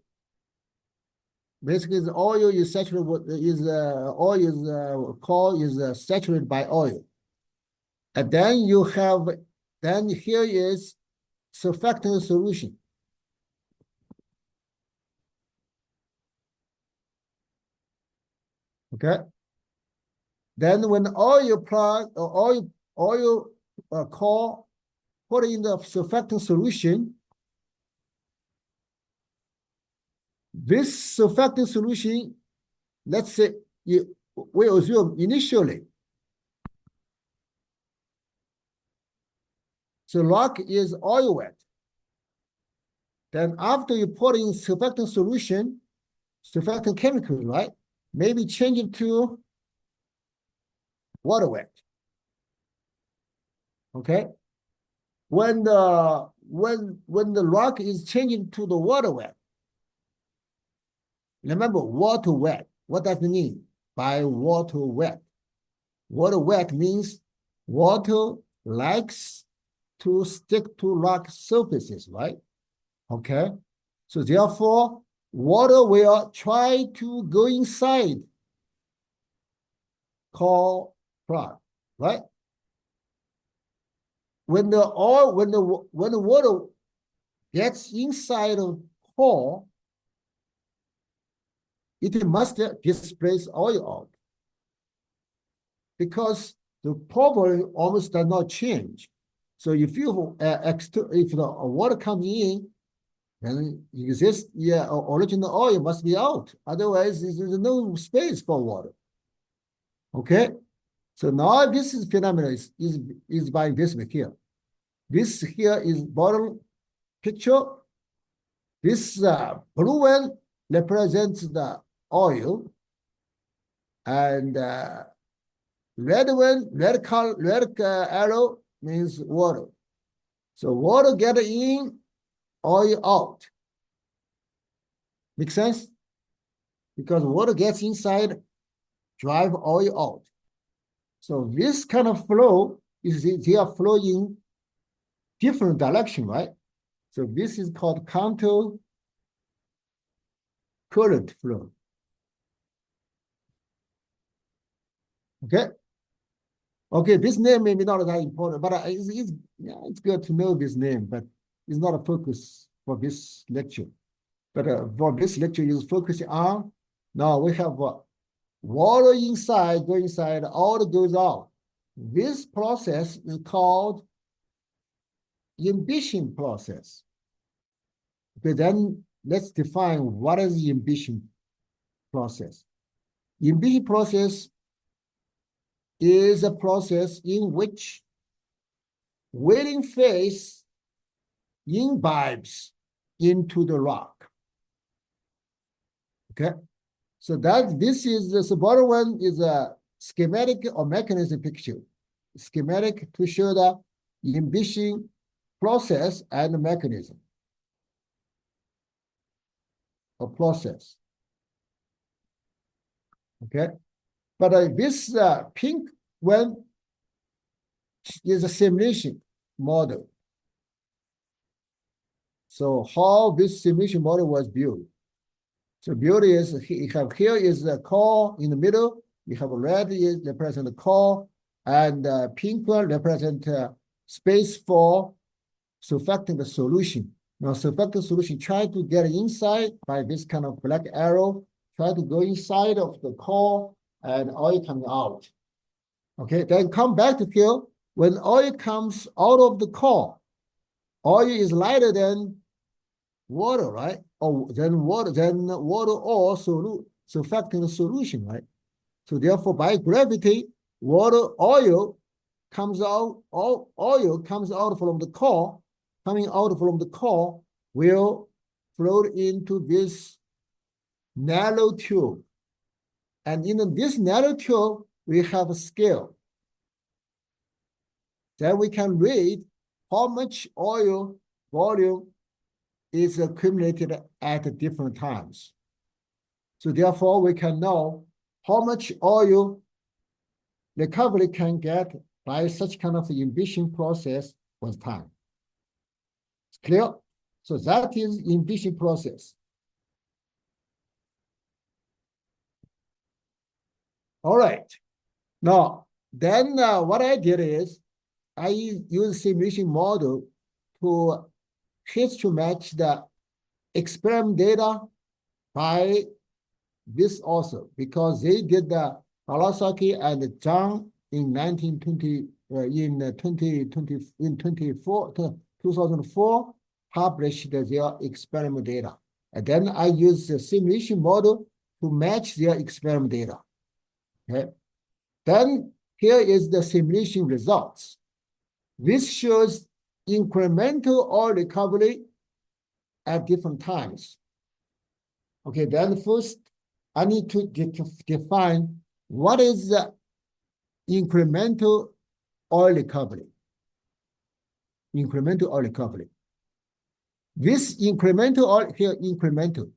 basically the oil is saturated with, core is saturated by oil. And then you have, then here is surfactant solution. Okay. Then when oil plug or oil core put in the surfactant solution, this surfactant solution, let's say we assume initially, so rock is oil wet. Then after you put in surfactant solution, surfactant chemical, right? Maybe change it to water wet. Okay. When the rock is changing to the water wet, remember water wet. What does it mean by water wet? Water wet means water likes to stick to rock surfaces, right? Okay. So therefore, water will try to go inside core plug, right? When the water gets inside of core, it must displace oil out, because the property almost does not change. So if the water comes in, then original oil must be out. Otherwise, there's no space for water. Okay, so now this is phenomenon is by this here. This here is bottom picture. This blue one represents the oil, and red one, red arrow means water. So water get in, oil out. Make sense? Because water gets inside, drive oil out. So this kind of flow is they are flowing different direction, right? So this is called counter current flow. Okay. Okay, this name may be not that important, but it's good to know this name, but it's not a focus for this lecture. But for this lecture is focusing on, now we have water inside, go inside, all goes out. This process is called imbibition process. Okay, then let's define what is the imbibition process. Imbibition process is a process in which wetting phase imbibes into the rock. Okay, so that this is the bottom one is a schematic or mechanism picture. Schematic to show the imbibition process and mechanism or process. Okay, but this pink one is a simulation model. So how this simulation model was built. So beauty is you have here is the core in the middle. You have red is represent the core, and pink one represent space for surfactant solution. Now surfactant solution try to get inside by this kind of black arrow, try to go inside of the core and oil coming out. Okay, then come back to here. When oil comes out of the core, oil is lighter than water, right? Or then water or surfactant solution, right? So therefore, by gravity, oil comes out, all oil comes out from the core, coming out from the core will float into this narrow tube. And in this narrow tube, we have a scale. Then we can read how much oil volume is accumulated at different times. So therefore, we can know how much oil recovery can get by such kind of imbibition process with time. It's clear? So that is imbibition process. All right. Now, then what I did is I use simulation model to match the experiment data by this also, because they did the Kawasaki and Zhang in 2004 published their experiment data. And then I use the simulation model to match their experiment data. Okay. Then here is the simulation results. This shows incremental oil recovery at different times. Okay, then first I need to define what is the incremental oil recovery. Incremental oil recovery. This incremental oil here, incremental.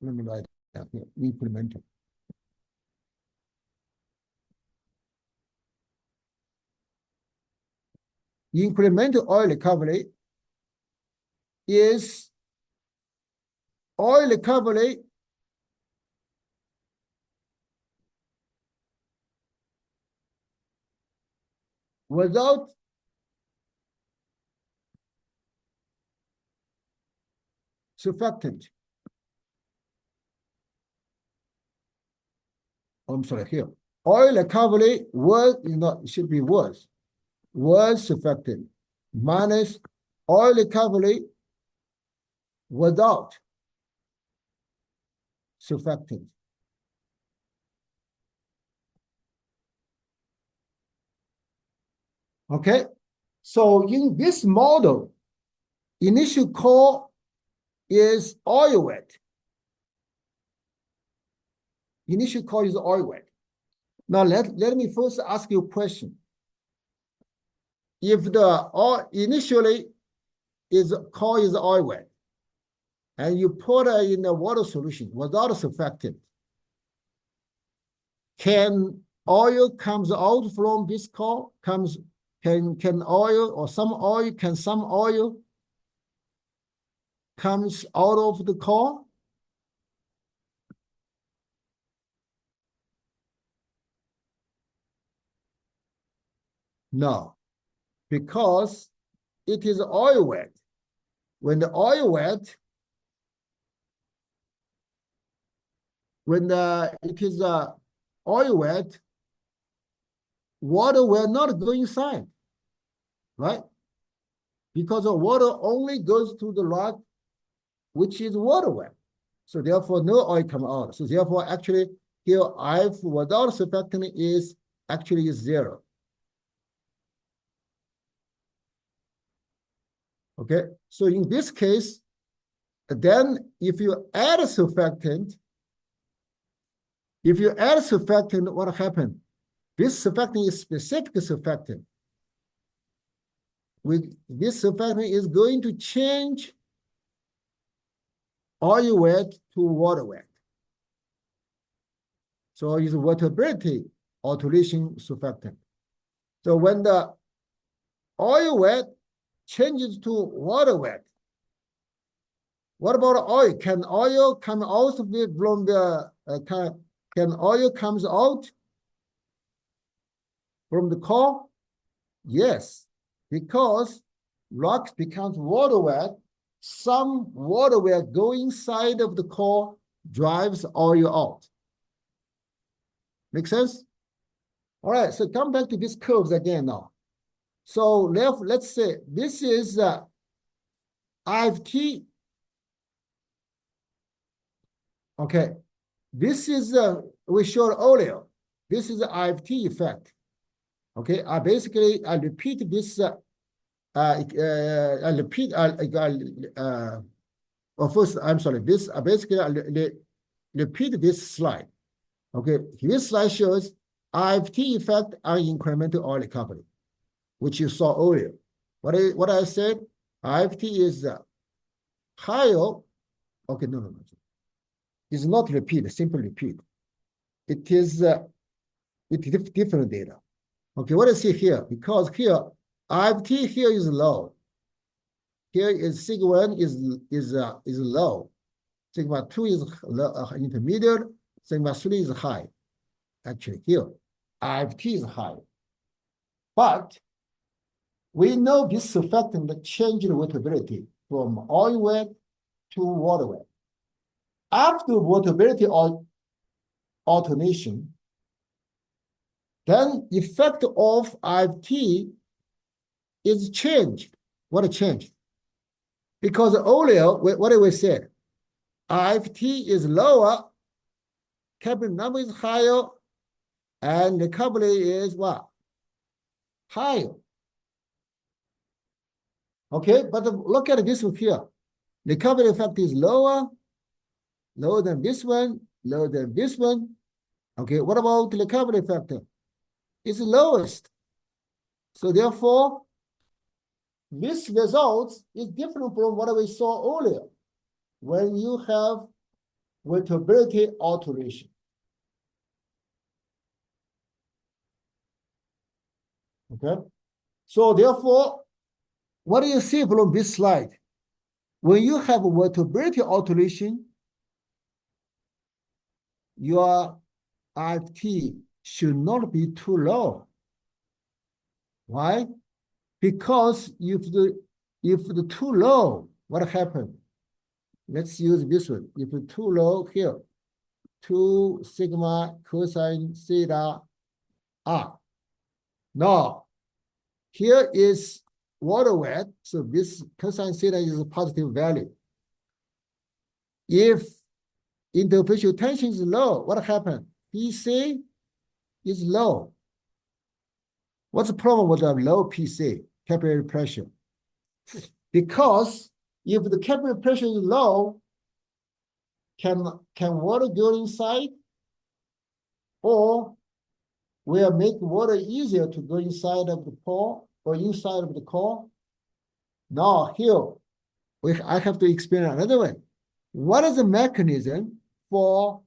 Let me write that here, incremental. Incremental oil recovery is oil recovery without surfactant. I'm sorry, here. Oil recovery was, it should be was surfactant minus oil recovery without surfactant. Okay, so in this model, initial core is oil wet. Initial core is oil wet. Now let me first ask you a question. If the oil initially is core is oil wet, and you put it in a water solution without a surfactant, can oil comes out from this core? Can oil or some oil comes out of the core? No, because it is oil wet. When the oil wet, it is oil wet, water will not go inside, right? Because the water only goes to the rock, which is water wet. So therefore, no oil come out. So therefore, actually, here if without surfactant is actually 0. Okay, so in this case, then if you add a surfactant, what happened? This surfactant is specific surfactant. This surfactant is going to change oil wet to water wet. So it's waterability alteration surfactant. So when the oil wet changes to water wet, what about oil? Can oil come out from the can oil comes out from the core? Yes, because rock becomes water wet. Some water wet go inside of the core, drives oil out. Make sense? All right, so come back to these curves again now. So let's say this is IFT. Okay, this is we showed earlier. This is the IFT effect. Okay, I repeat this. First, I'm sorry. This I repeat this slide. Okay, this slide shows IFT effect on incremental oil recovery, which you saw earlier. What I said, IFT is higher. Okay, no. It's not repeat, simple repeat. It is with different data. Okay, what I see here, because here IFT here is low. Here is sigma 1 is low. Sigma 2 is intermediate. Sigma 3 is high. Actually, here IFT is high. But we know this surfactant change the waterability from oil wet to water wet. After waterability alternation, then effect of IFT is changed. What changed? Because earlier, what did we say? IFT is lower, capital number is higher, and recovery is what? Higher. Okay, but look at this one here. Recovery effect is lower than this one, lower than this one. Okay, what about the recovery factor? It's lowest. So therefore, this result is different from what we saw earlier when you have waterability alteration. Okay, so therefore, what do you see from this slide? When you have waterability alteration, your IFT should not be too low. Why? Because if the too low, what happened? Let's use this one. If it's too low here, 2 sigma cosine theta r. Now, here is water wet, so this cosine theta is a positive value. If interfacial tension is low, what happened? PC is low. What's the problem with the low PC, capillary pressure? Because if the capillary pressure is low, can water go inside? Or will make water easier to go inside of the pore or inside of the core? Now here, I have to explain another one. What is the mechanism for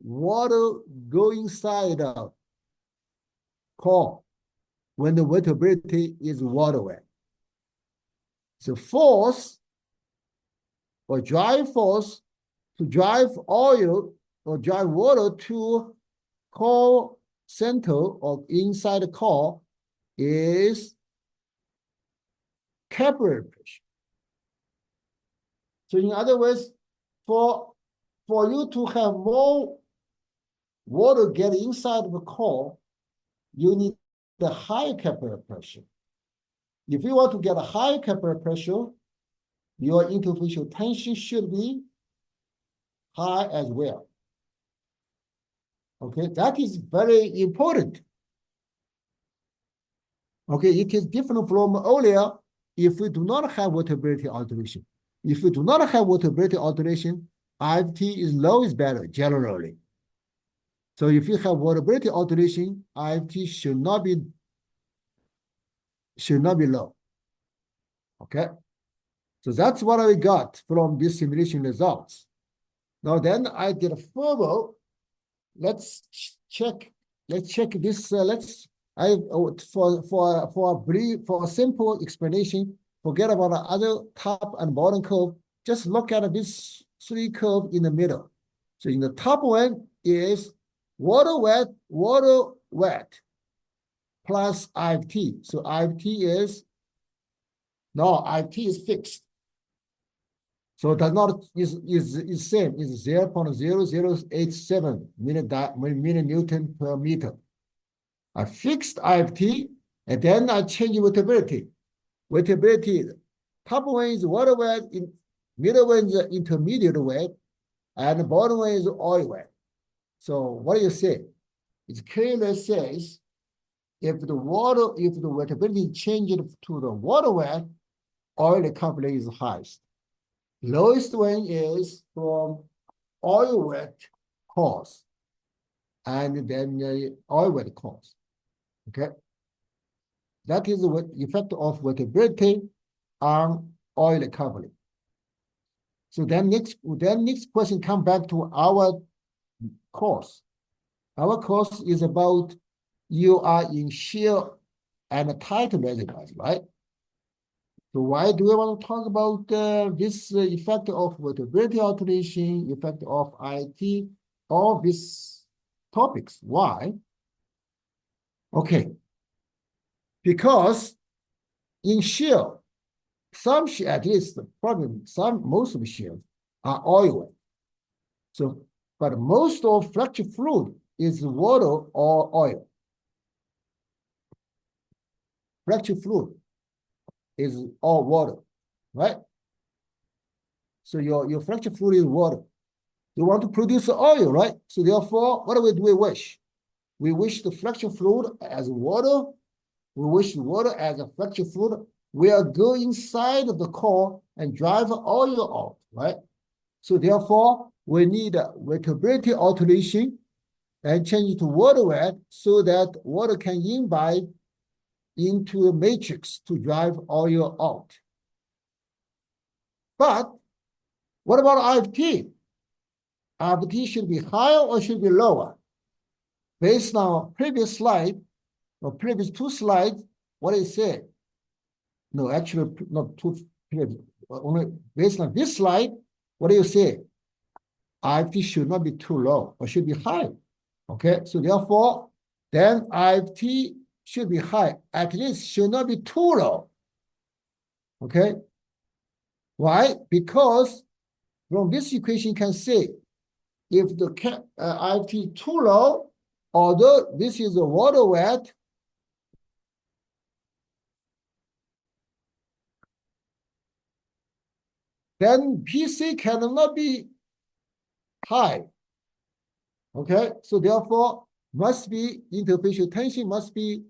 water go inside of core when the wettability is water wet? So force or drive force to drive oil or drive water to core center or inside the core is capillary pressure. So in other words, for you to have more water get inside of the core, you need the higher capillary pressure. If you want to get a higher capillary pressure, your interfacial tension should be high as well. Okay, that is very important. Okay, it is different from earlier if we do not have waterability alteration. If we do not have waterability alteration, IFT is low is better generally. So if you have waterability alteration, IFT should not be low. Okay, so that's what I got from this simulation results. Now then I did a further. Let's check this. For a simple explanation, forget about the other top and bottom curve. Just look at this three curve in the middle. So in the top one is water wet plus IFT. So IFT is fixed. So it does not is same, is 0.0087 millinewton per meter. I fixed IFT, and then I change wettability. Wettability, top one is water wet, middle one is intermediate wet, and the bottom one is oil wet. So what do you say? It clearly says if the wettability changes to the water wet, oil recovery is highest. Lowest one is from oil wet cause, and then oil wet cause. Okay, that is the effect of wettability on oil recovery. So then next question come back to our course. Our course is about you are in shear and tight reservoirs, right? So why do we want to talk about this effect of wettability alteration, effect of IT, all these topics? Why? Okay, because in shale, some shale, at least probably most of the shales are oil wet. So, but most of fracture fluid is water or oil. Fracture fluid is all water, right? So your fracture fluid is water. You want to produce oil, right? So therefore, what do we wish? We wish the fracture fluid as water. We wish the water as a fracture fluid. We are going inside of the core and drive oil out, right? So therefore, we need a wettability alteration and change it to water wet so that water can imbibe into a matrix to drive oil out. But what about IFT? IFT should be higher or should be lower? Based on previous slide or previous two slides, what it said? No, actually not two previous, only based on this slide, what do you say? IFT should not be too low or should be high. Okay, so therefore, then IFT should be high, at least should not be too low. Okay, why? Because from this equation you can say if the IFT too low, although this is a water wet, then PC cannot be high. Okay, so therefore must be interfacial tension must be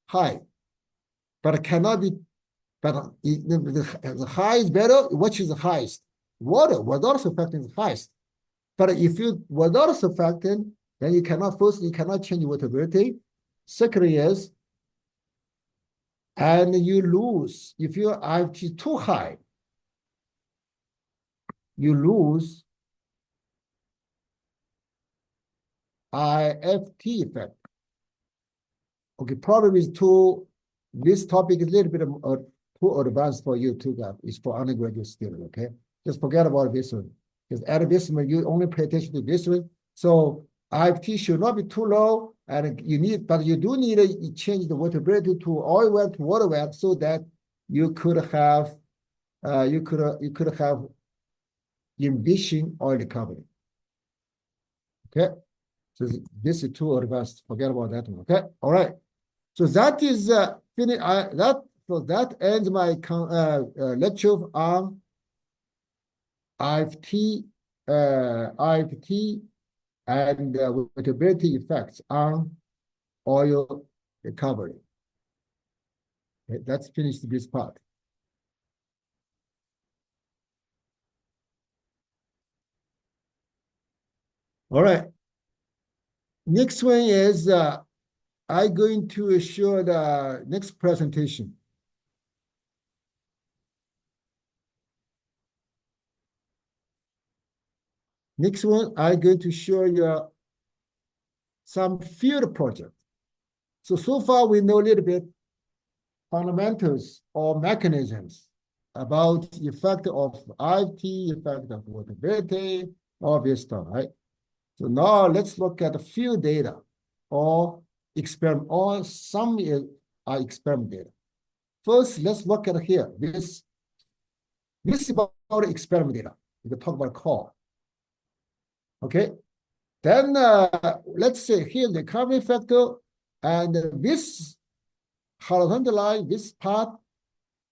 high, but it cannot be, but the high is better. Which is the highest? Water surfactant is highest. But if you water surfactant, then you cannot change waterability. Second is, and you lose, if your IFT too high, you lose IFT effect. Okay, probably this topic is a little bit too advanced for you too, guys. It's for undergraduate student, okay? Just forget about this one. Because at this one, you only pay attention to this one. So IFT should not be too low, and but you do need to change the waterability to oil well to water well so that you could have efficient oil recovery. Okay, so this is too advanced. Forget about that one. Okay, all right. So that is finish. That ends my lecture on IFT, IFT, and waterability effects on oil recovery. Okay, let's finish this part. All right. Next one is I'm going to show the next presentation. Next one, I'm going to show you some field project. So far we know a little bit fundamentals or mechanisms about the effect of IFT, effect of waterability, all this stuff, right? So now let's look at the field data or experiment, or some are experiment data. First, let's look at here. This is about experiment data. We can talk about core. Okay. Then let's say here the carbon factor, and this horizontal line, this part,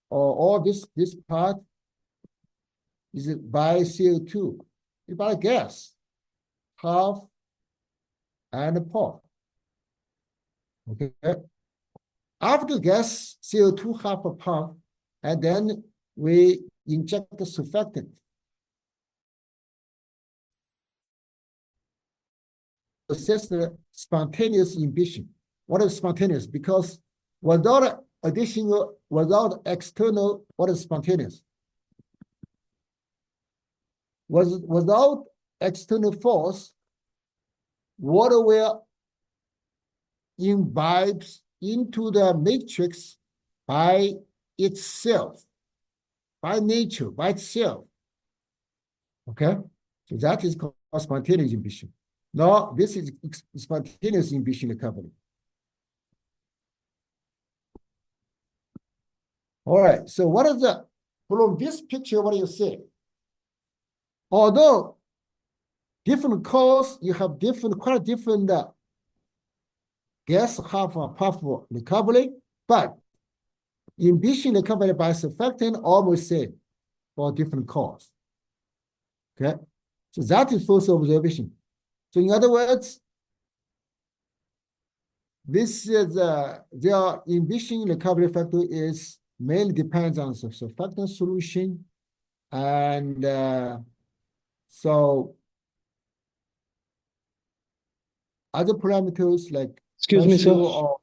or this part is by CO2, by gas, half and pulp. Okay. After gas, CO2 half a pump, and then we inject the surfactant. Assess the spontaneous inhibition. What is spontaneous? Because without external, what is spontaneous? Without external force, water will imbibes into the matrix by itself, by nature, by itself. Okay, so that is called spontaneous inhibition. Now, this is spontaneous inhibition recovery. All right, so what is from this picture, what do you see? Although different cores, you have quite different gas half or puff recovery, but inhibition recovery by surfactant almost same for different cores. Okay, so that is first observation. So in other words, this is their inhibition recovery factor is mainly depends on the surfactant solution, and so other parameters like Excuse me, sir. or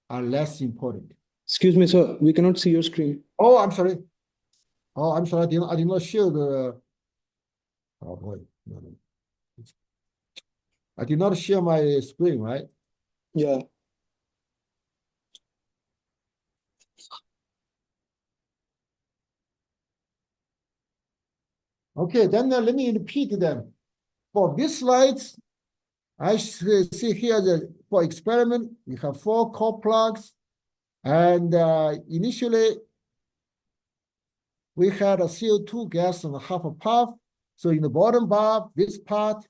are less important. Excuse me, sir. We cannot see your screen. Oh, I'm sorry. Oh, I'm sorry. I did not show the. Oh boy, no. I did not share my screen, right? Yeah. Okay, then let me repeat them. For these slides, I see here that for experiment, we have 4 core plugs, and initially we had a CO2 gas and half a puff. So in the bottom bar, this part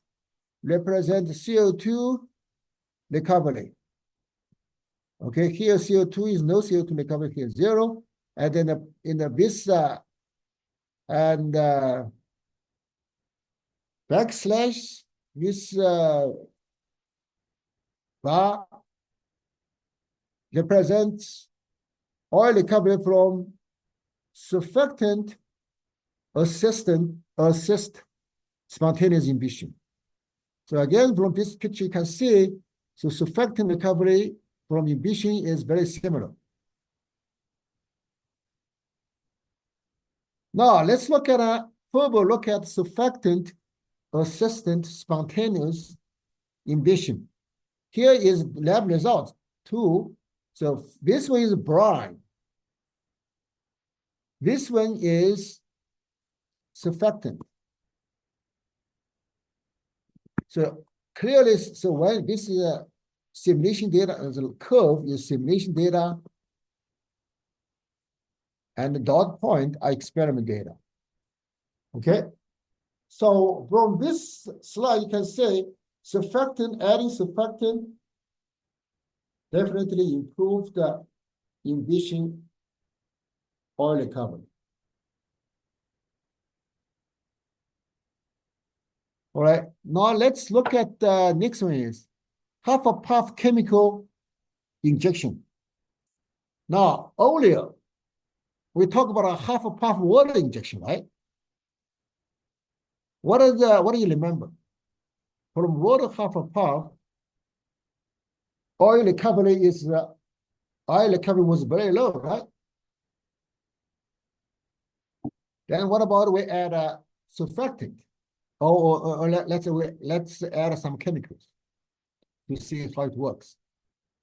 represents CO2 recovery. Okay, here CO2 is no CO2 recovery, here 0. And then in this and backslash, this bar represents oil recovery from surfactant assist spontaneous emission. So again, from this picture, you can see, so surfactant recovery from emission is very similar. Now let's look at further look at surfactant assistant spontaneous emission. Here is lab result 2. So this one is brine. This one is surfactant. So clearly, so when this is a simulation data, the curve is simulation data, and the dot point are experiment data. Okay. So from this slide, you can say surfactant, adding surfactant definitely improved the emission oil recovery. All right, now let's look at the next one is half a puff chemical injection. Now, earlier, we talked about a half a puff water injection, right? What do you remember? From water half a puff, oil recovery was very low, right? Then what about we add a surfactant? Or let's add some chemicals to see how it works.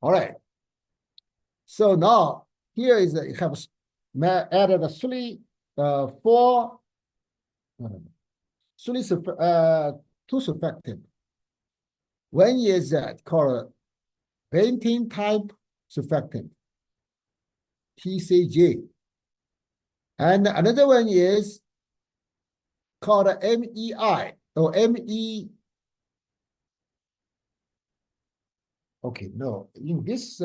All right. So now here is you have added a two surfactant. One is called painting type surfactant, TCG, and another one is called MEI or ME. Okay, no, in this,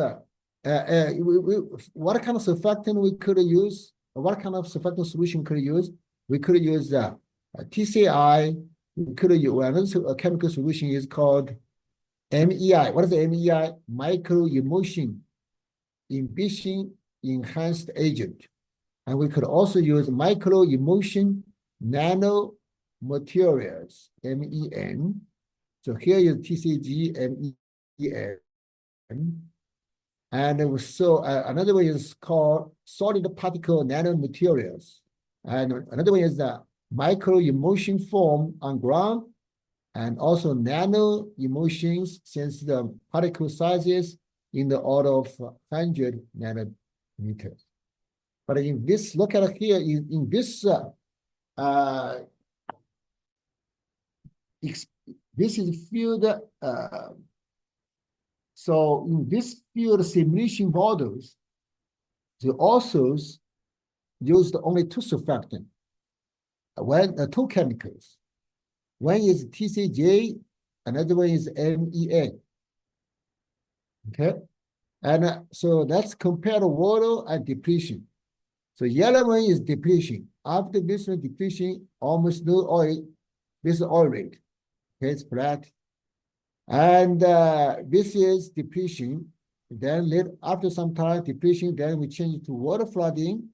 what kind of surfactant we could use? What kind of surfactant solution could use? We could use TCI. We could use another chemical solution is called MEI. What is the MEI? Micro emulsion enhanced agent. And we could also use micro emulsion nano materials, MEN. So here is TCG, MEN. And so another one is called solid particle nanomaterials. And another one is the micro emulsion form on ground, and also nano emulsions, since the particle sizes in the order of 100 nanometers. But in this, look at it here, in this, this is field, so in this field simulation models, the authors used only two surfactants, two chemicals. One is TCJ, another one is MEN. Okay, and so let's compare the water and depletion. So yellow one is depletion. After this one depletion, almost no oil. This is oil rate. Okay, it's flat. And this is depletion. Then after some time depletion, then we change it to water flooding.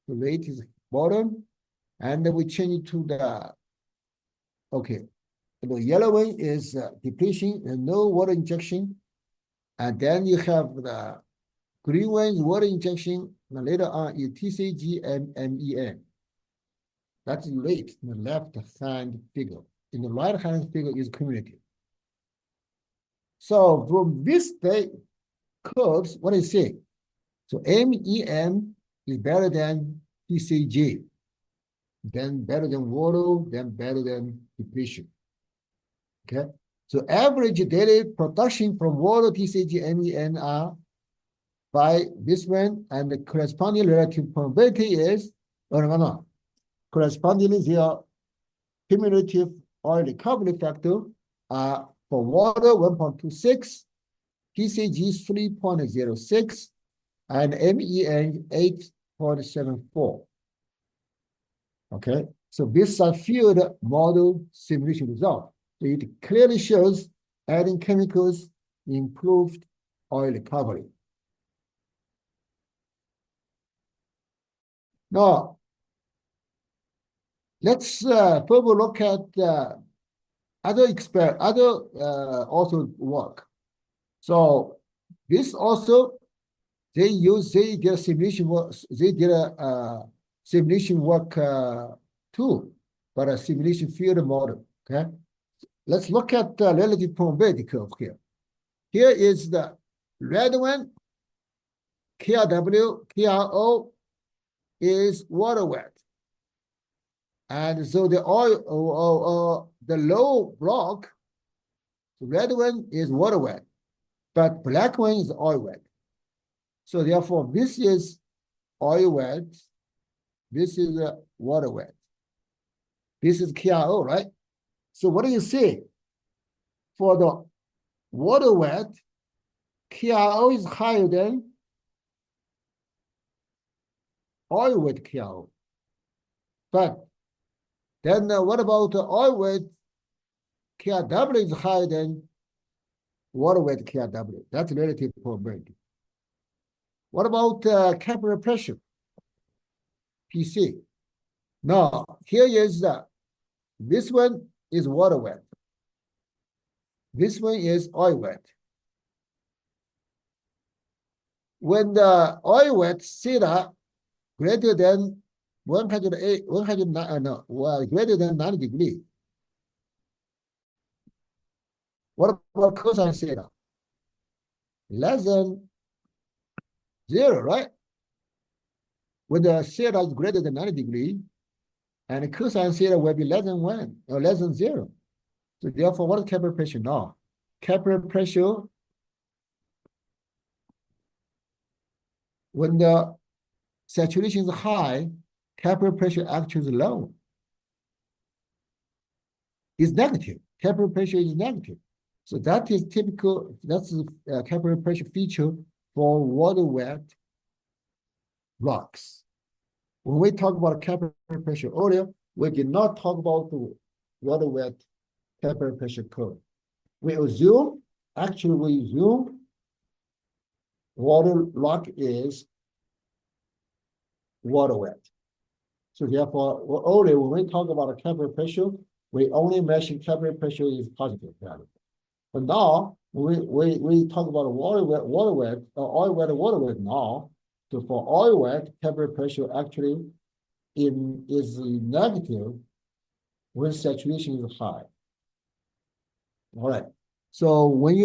The rate is bottom, and then we change it to the, okay, the yellow one is depletion and no water injection. And then you have the green one is water injection, and later on is TCG and MEN. That's the rate in the left-hand figure. In the right-hand figure is cumulative. So from this curves, what is it? So MEN is better than TCG, then better than water, then better than depletion. Okay, so average daily production from water, TCG, MEN are by this one, and the corresponding relative probability is, correspondingly their cumulative oil recovery factor are for water 1.26, TCG 3.06, and MEN 8.74. Okay, so this are field model simulation result. It clearly shows adding chemicals improved oil recovery. Now, let's further look at other also work. So this also they did a simulation work. They did a simulation work too, but a simulation field model. Okay, let's look at the relative probability curve here. Here is the red one. KRW, KRO is water wet. And so the oil, the low block, the red one is water wet, but black one is oil wet. So therefore, this is oil wet, this is water wet. This is KRO, right? So what do you see? For the water wet, KRO is higher than oil wet KRO. But then what about the oil wet KRW is higher than water wet KRW? That's relative probability. What about capillary pressure? PC. Now, here is this one is water wet. This one is oil wet. When the oil wet theta greater than 108, 109, greater than 90 degrees. What about cosine theta? Less than 0, right? When the theta is greater than 90 degrees, and cosine theta will be less than 1 or less than 0. So therefore, what is capillary pressure now? Capillary pressure, when the saturation is high, capillary pressure actually is low. It's negative. Capillary pressure is negative. So that is typical, that's a capillary pressure feature for water wet rocks. When we talk about capillary pressure earlier, we did not talk about the water wet capillary pressure curve. We assume water rock is water wet. So therefore, earlier when we talk about a capillary pressure, we only mention capillary pressure is positive value. But now we talk about water wet, oil wet, water wet now. So for oil wet, capillary pressure actually is negative when saturation is high. All right. So when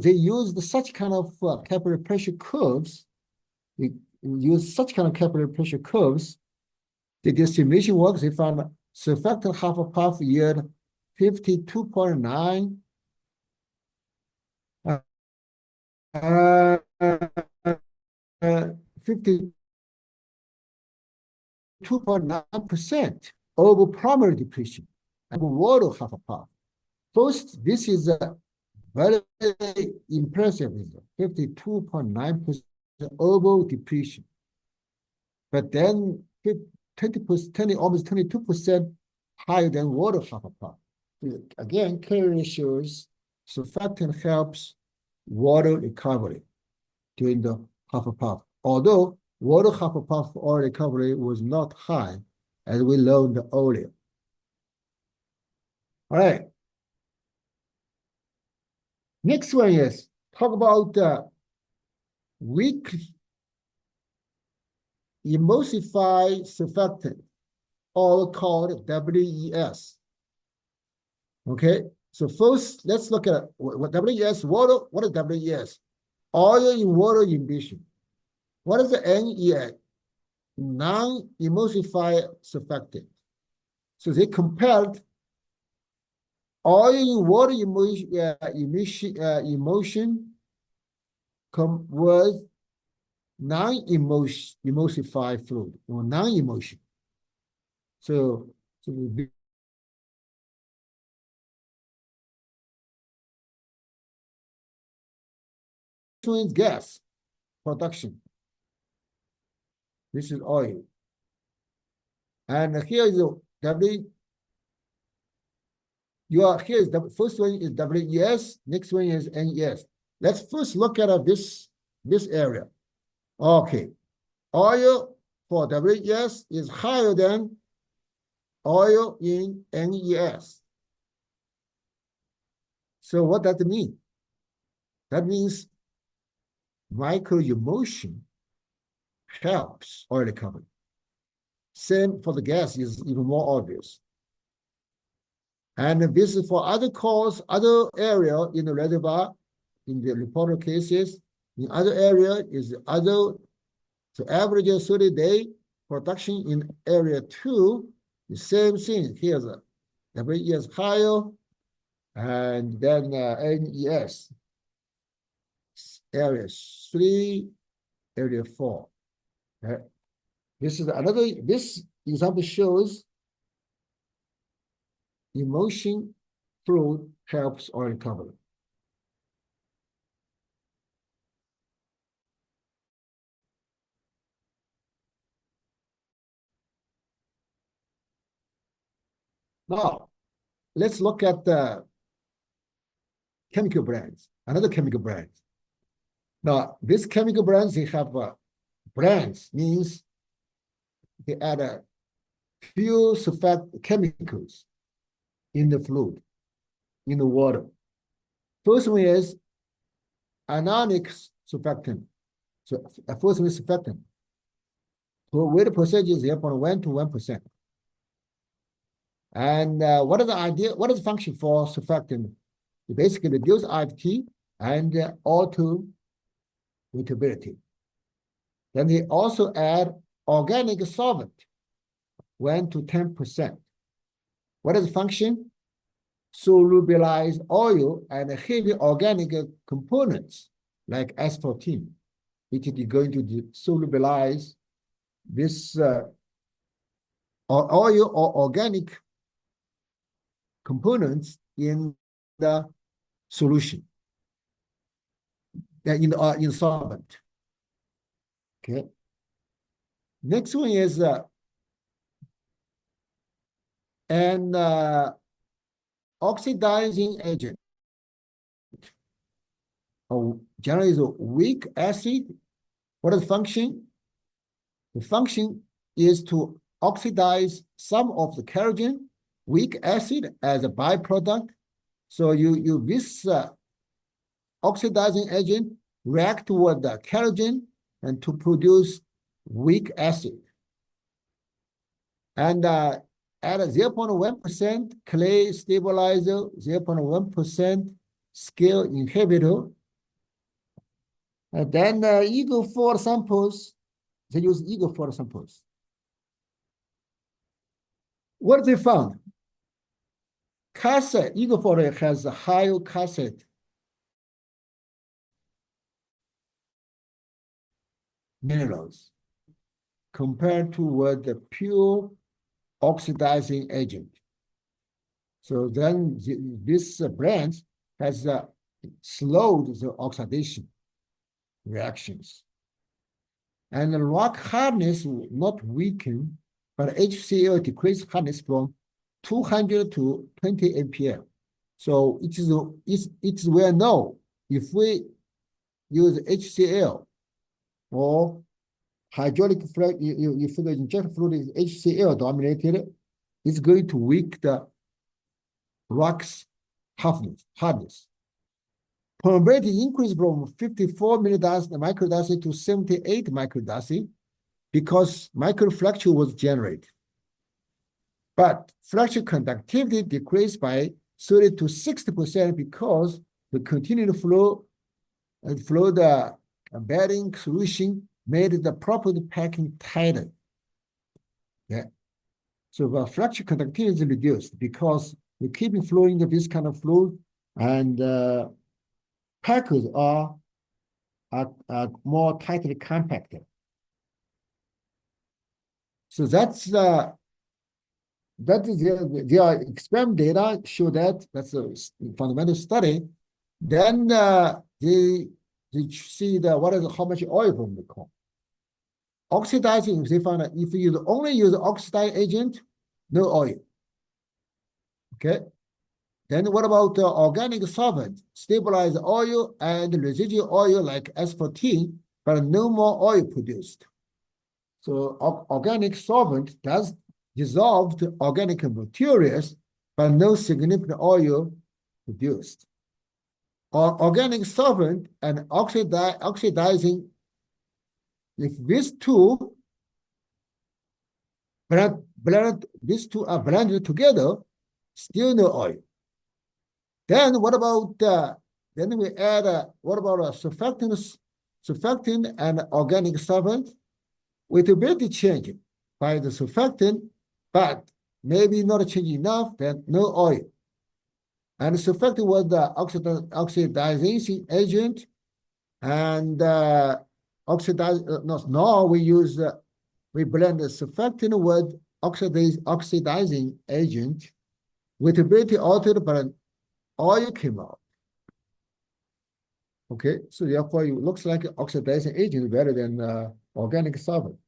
they use such kind of capillary pressure curves, they use such kind of capillary pressure curves. They did simulation work. They found surfactant half a puff yield 52.9. 52.9% over primary depletion and water half a puff. First, this is a very impressive result, 52.9% over depletion. But then 20%, almost 22% higher than water half a puff. Again, clearly shows surfactant helps water recovery during the half a puff. Although water half a puff oil recovery was not high, as we learned earlier. All right. Next one is talk about weak emulsified surfactant, or called WES. Okay, so first let's look at what WES, water. What is WES? Oil in water emission. What is the NES? Non-emulsified surfactant. So they compared oil in water emulsion with non-emulsified fluid or non-emulsion. So gas production. This is oil. And here is the here is the first one is WES, next one is NES. Let's first look at this area. Okay. Oil for WES is higher than oil in NES. So what does it mean? That means microemulsion helps oil recovery. Same for the gas is even more obvious. And this is for other cores, other area in the reservoir, in the reported cases, in other area is other, so average 30-day production in area 2, the same thing. Here's a WES higher, and then NES, area 3, area 4. Okay. This is another, this example shows emulsion fluid helps oil recovery. Now, let's look at the chemical brands, another chemical brand. Now, this chemical brands, they have brands, means they add a few chemicals in the fluid, in the water. First one is anionic surfactant. So first one is surfactant. So weight percentage is 0.1 to 1%. And what is the idea? What is the function for surfactant? It basically reduce IFT and auto mutability. Then they also add organic solvent, 1 to 10%. What is the function? Solubilize oil and heavy organic components like S14. It is going to solubilize this oil or organic components in the solution, in solvent. Okay. Next one is an oxidizing agent. Generally is a weak acid. What is the function? The function is to oxidize some of the kerogen, weak acid, as a byproduct. So this oxidizing agent react with the kerogen and to produce weak acid. And add a 0.1% clay stabilizer, 0.1% scale inhibitor. And then Eagle 4 samples, they use Eagle 4 samples. What they found? Cassette, Eagle 4 has a higher cassette minerals compared to what the pure oxidizing agent. So then this brand has slowed the oxidation reactions. And the rock hardness will not weaken, but HCl decreased hardness from 200 to 20 MPa. So it is well known if we use HCl or hydraulic fluid, if the injected fluid is HCl dominated, it's going to weaken the rock's hardness. Permeability increased from 54 microdarcy to 78 microdarcy because microfracture was generated. But fracture conductivity decreased by 30 to 60% because the continued flow and the bedding solution made the property packing tighter. Yeah. So the fracture conductivity is reduced because you're keeping flowing this kind of fluid, and packers are more tightly compacted. So that's their experiment data show that's a fundamental study. Then they see how much oil from the core. Oxidizing, they found that if you only use oxidizing agent, no oil. Okay. Then what about the organic solvent? Stabilize oil and residual oil like S14, but no more oil produced. So organic solvent does dissolve the organic materials, but no significant oil produced. Organic solvent and oxidizing, if these two these two are blended together, still no oil. Then what about then we add what about surfactant and organic solvent? Weightability change by the surfactant, but maybe not change enough, then no oil. And the surfactant was the oxidizing agent, and now we blend the surfactant with oxidizing agent. Weightability altered, but oil came out. Okay, so therefore it looks like oxidizing agent better than organic solvent.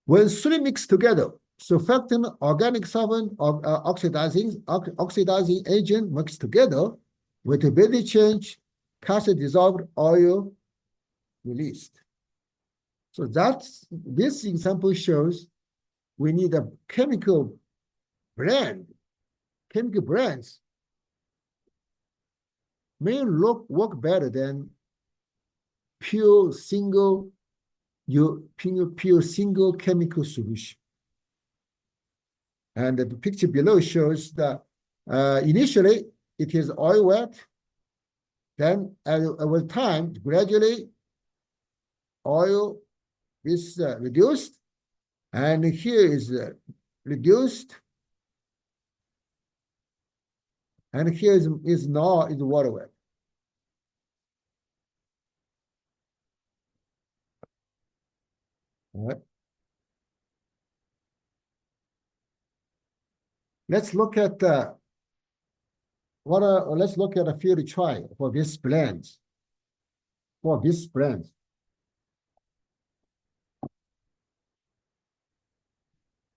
When three mixed together, surfactant, organic solvent, or oxidizing agent mixed together, weightability change, cast dissolved oil released. So this example shows we need a chemical blend. Chemical blends may work better than pure single chemical solution. And the picture below shows that initially it is oil wet, then over time, gradually oil is reduced, and here is reduced, and here is now water wet. All right. Let's look at let's look at a field trial for this blend.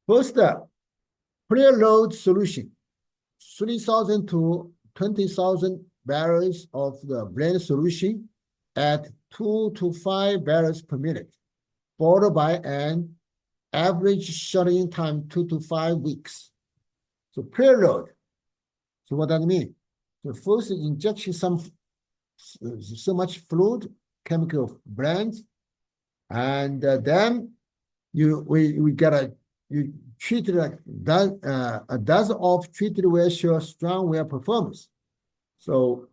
First, pre-load solution, 3,000 to 20,000 barrels of the blend solution at 2 to 5 barrels per minute, followed by an average shutting time 2 to 5 weeks. So pre-load. So what does that mean? So first injection so much fluid, chemical blend, and then you treat it like a dozen of treated well show strong well performance. So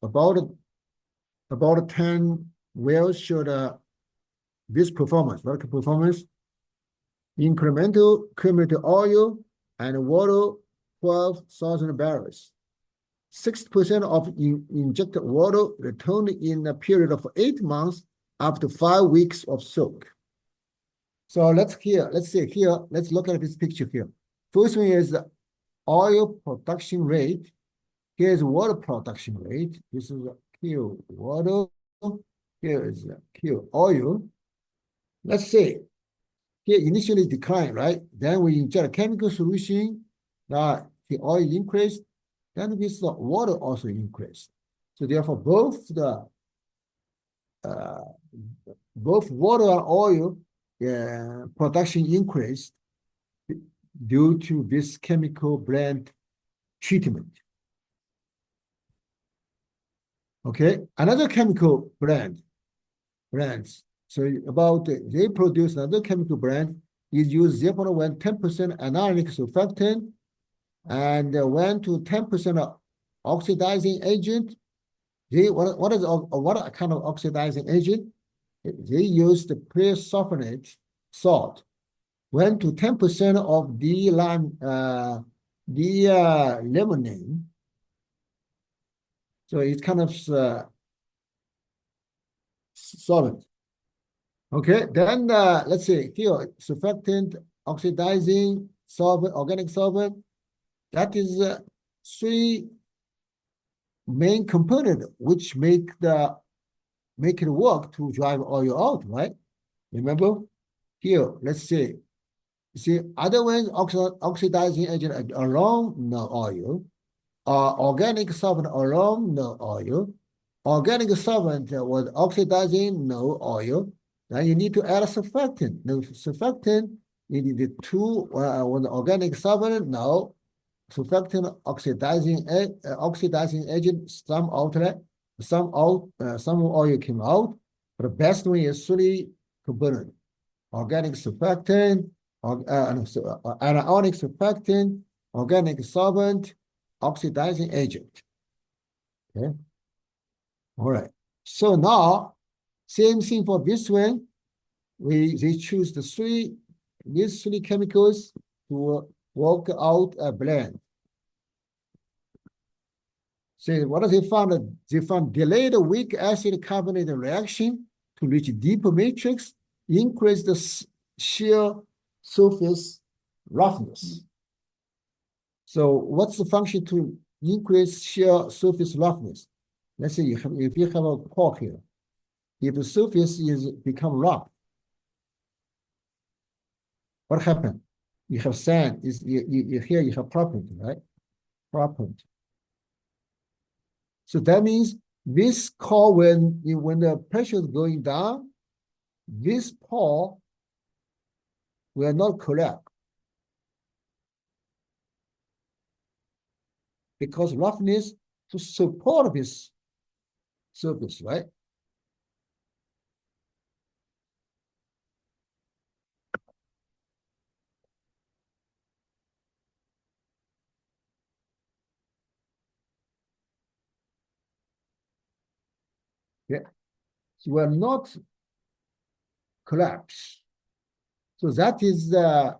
about 10 wells showed this performance, vertical performance, incremental cumulative oil and water 12,000 barrels. 60% of injected water returned in a period of 8 months after 5 weeks of soak. So let's look at this picture here. First one is the oil production rate. Here's water production rate. This is Q water. Here is Q oil. Let's say here initially declined, right? Then we inject a chemical solution. The oil increased. Then this water also increased. So therefore, both water and oil production increased due to this chemical blend treatment. Okay, another chemical blends. So they produce another chemical blend is use 0.1 10% anionic surfactant and 1 to 10% oxidizing agent. What kind of oxidizing agent? They use the pre-sulfonate salt, 1 to 10% of limonene. So it's kind of solvent. Okay, then let's see here, surfactant, oxidizing solvent, organic solvent. That is 3 main components which make it work to drive oil out, right? Remember? Here, let's see. See, other ones, oxidizing agent alone, no oil. Organic solvent alone, no oil. organic solvent was oxidizing, no oil. Then you need to add a surfactant. No surfactant, you need the two with organic solvent, no surfactant oxidizing agent, some outlet, some oil came out. But the best one is 3 component. Organic surfactant, anionic surfactant, organic solvent, oxidizing agent. Okay. All right. So now, same thing for this one. They choose these three chemicals to work out a blend. So what they found? They found delayed weak acid carbonate reaction to reach deeper matrix, increase the shear surface roughness. So what's the function to increase shear surface roughness? Let's say if you have a pore here, if the surface is become rough, what happened? You have sand. Here you have proppant, right? Proppant. So that means this core, when the pressure is going down, this pore will not collapse because roughness to support this surface, right? Yeah, so will not collapse. So that is the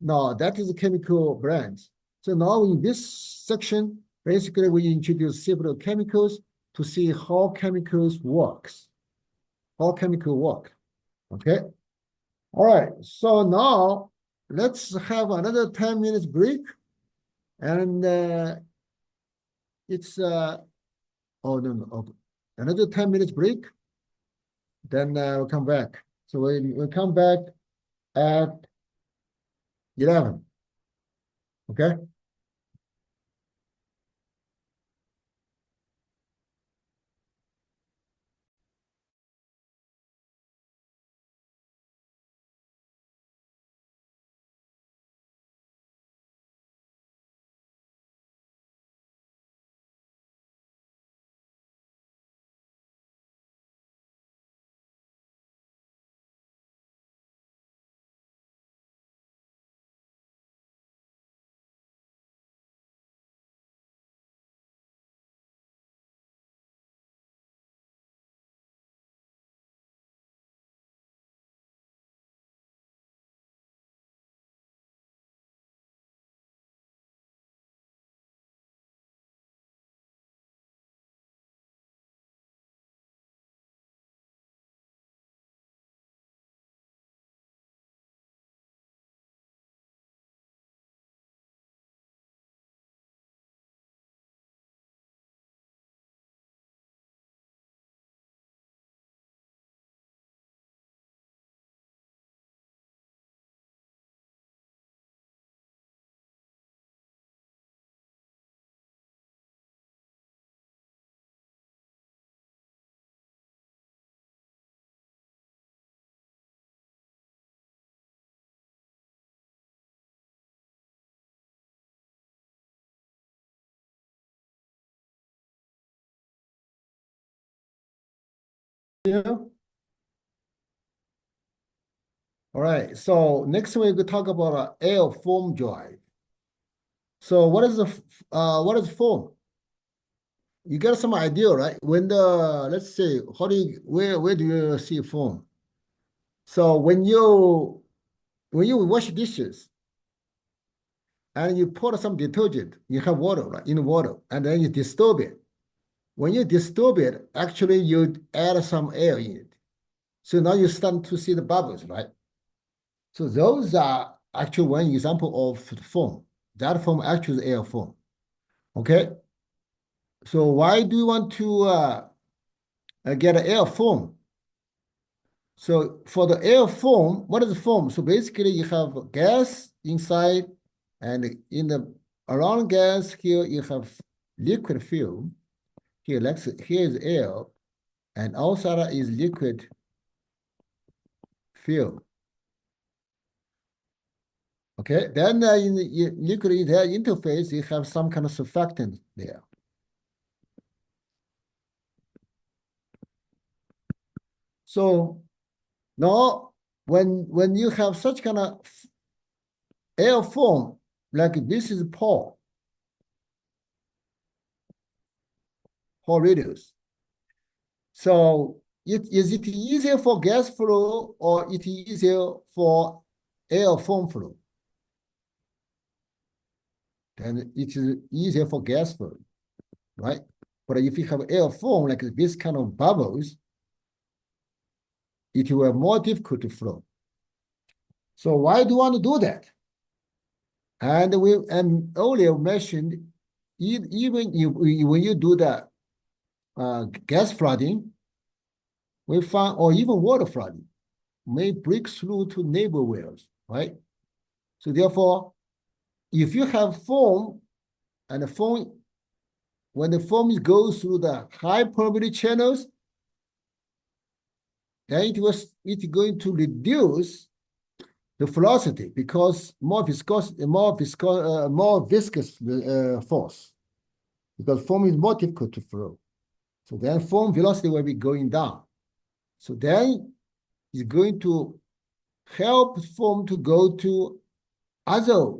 that is the chemical brand. So now in this section, basically we introduce several chemicals to see how chemicals works, how chemical work. Okay. All right. So now let's have another 10 minutes break, and it's oh no, okay. Another 10 minutes break. Then we'll come back. So we'll come back at 11. Okay. Yeah. All right. So next we're going to talk about air foam drive. So what is foam? You got some idea, right? When let's say, where do you see foam? So when you wash dishes and you pour some detergent, you have water, right? In water, and then you disturb it. When you disturb it, actually you add some air in it. So now you start to see the bubbles, right? So those are actually one example of foam. That foam actually is air foam. Okay. So why do you want to get an air foam? So for the air foam, what is foam? So basically you have gas inside, and in the around gas here you have liquid film. Here, here is air, and outside is liquid fuel. Okay, then in the liquid air interface, you have some kind of surfactant there. So now, when you have such kind of air form, like this is pore radius. So is it easier for gas flow or it easier for air form flow? Then it is easier for gas flow, right? But if you have air form like this kind of bubbles, it will be more difficult to flow. So why do you want to do that? And we earlier mentioned, even when you do the gas flooding, we found, or even water flooding, may break through to neighbor wells, right? So therefore, if you have foam, and the foam, when the foam goes through the high permeability channels, then it's going to reduce the velocity because more viscous force, because foam is more difficult to flow. So then foam velocity will be going down. So then it's going to help foam to go to other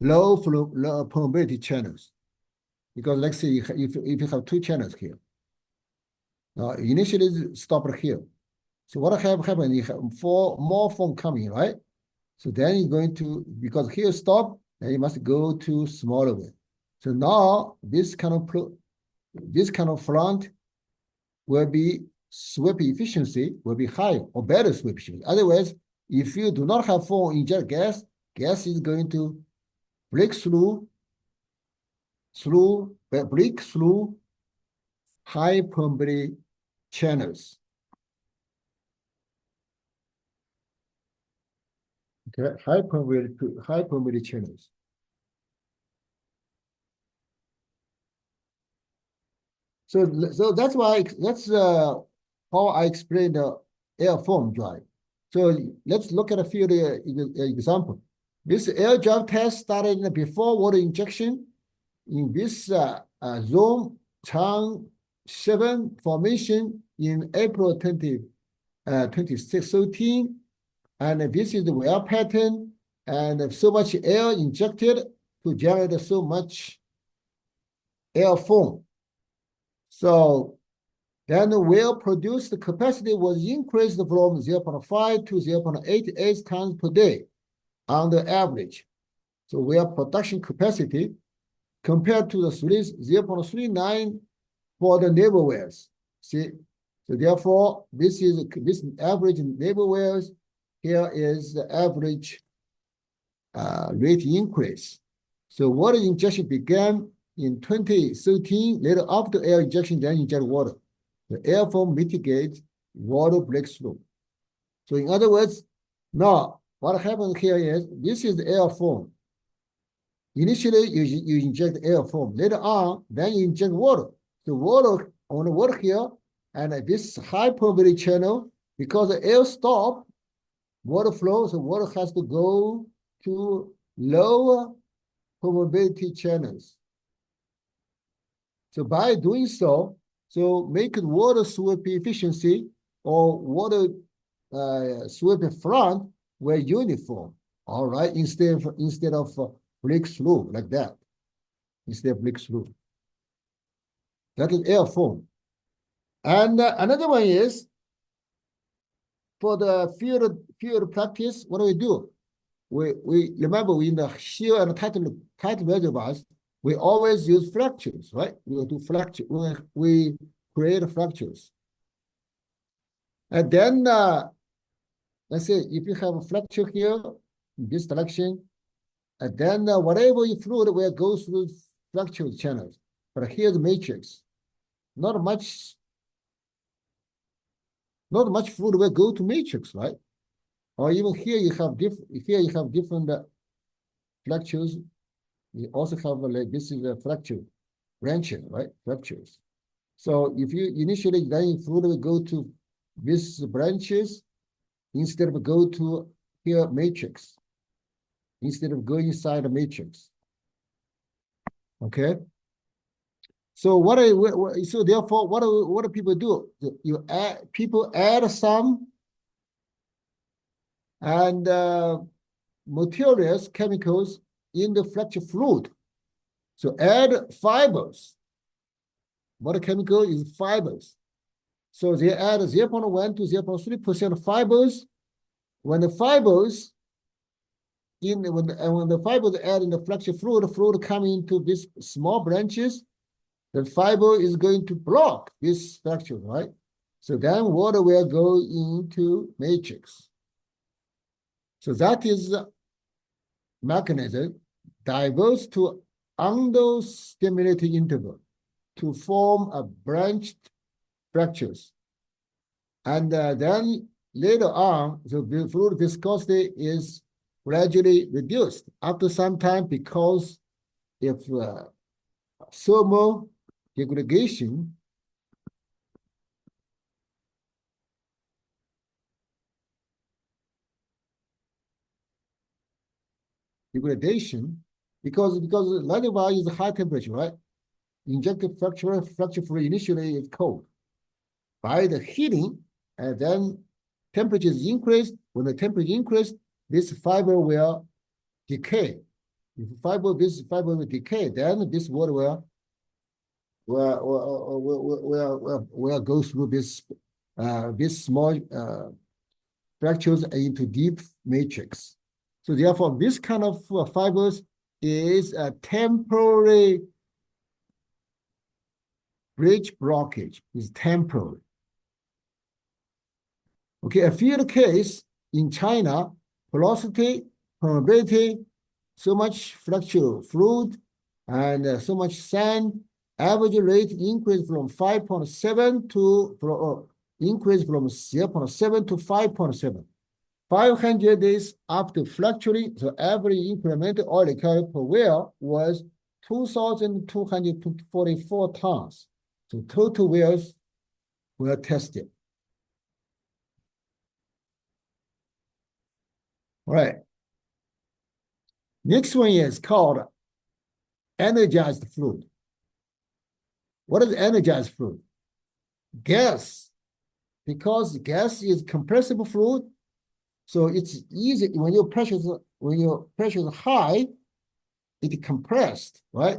low permeability channels. Because let's say if you have two channels here. Now initially stop here. So what happen? You have more foam coming, right? So then you're going to, because here stop, then you must go to smaller one. So now this kind of front will be sweep efficiency will be higher or better sweep efficiency. Otherwise, if you do not have foam inject gas is going to break through high permeability channels. Okay, high permeability channels. So that's why how I explain the air foam drive. So let's look at a few examples. This air drive test started before water injection in this zone Chang 7 formation in April 2013. And this is the well pattern, and so much air injected to generate so much air foam. So then the well produced capacity was increased from 0.5 to 0.88 tons per day on the average. So well production capacity compared to the 0.39 for the neighbor wells. See, so therefore this average neighbor wells. Here is the average rate increase. So water injection began in 2013, later after air injection, then inject water. The air foam mitigates water breakthrough. So in other words, now what happens here is, this is the air foam. Initially, you inject air foam. Later on, then you inject water. So water, on the water here, and this high permeability channel, because the air stop, water flow, so water has to go to lower permeability channels. So by doing so, make water sweep efficiency or water sweep front were uniform, all right, instead of breakthrough like that, instead of breakthrough. That is air foam. And another one is, for the field practice, what do? We remember in the shale and tight reservoirs, we always use fractures, right? We do fracture. We create fractures. And then let's say if you have a fracture here in this direction, and then whatever you fluid will go through fracture channels. But here's the matrix. Not much fluid will go to matrix, right? Or even here you have different fractures. You also have like this is a fracture. branches, right? Fractures. So if you initially then fluid will go to these branches instead of go to here matrix, instead of going inside the matrix. Okay. So so therefore what do people do? People add some and materials, chemicals in the fracture fluid. So add fibers. What chemical is fibers? So they add 0.1 to 0.3% fibers. When the fibers when the fibers add in the fracture fluid come into these small branches, the fiber is going to block this fracture, right? So then water will go into matrix. So that is the mechanism diverts to under-stimulated interval to form a branched fractures. And then later on, the fluid viscosity is gradually reduced after some time because if thermal degradation because reservoir is high temperature, right? Injected fracture fluid initially is cold. By the heating, and then temperature is increased. When the temperature increased, this fiber will decay. If this fiber will decay, then this water will go through this small fractures into deep matrix. So therefore, this kind of fibers is a temporary bridge blockage. Is temporary. Okay, a field case in China, porosity, permeability, so much fracture fluid, and so much sand. Average rate increased from 5.7 to increased from 0.7 to 5.7. 500 days after fracturing, the average incremental oil recovery per well was 2,244 tons. So total wells were tested. All right. Next one is called energized fluid. What is energized fluid? Gas. Because gas is compressible fluid, so it's easy when your pressure is high, it compressed, right?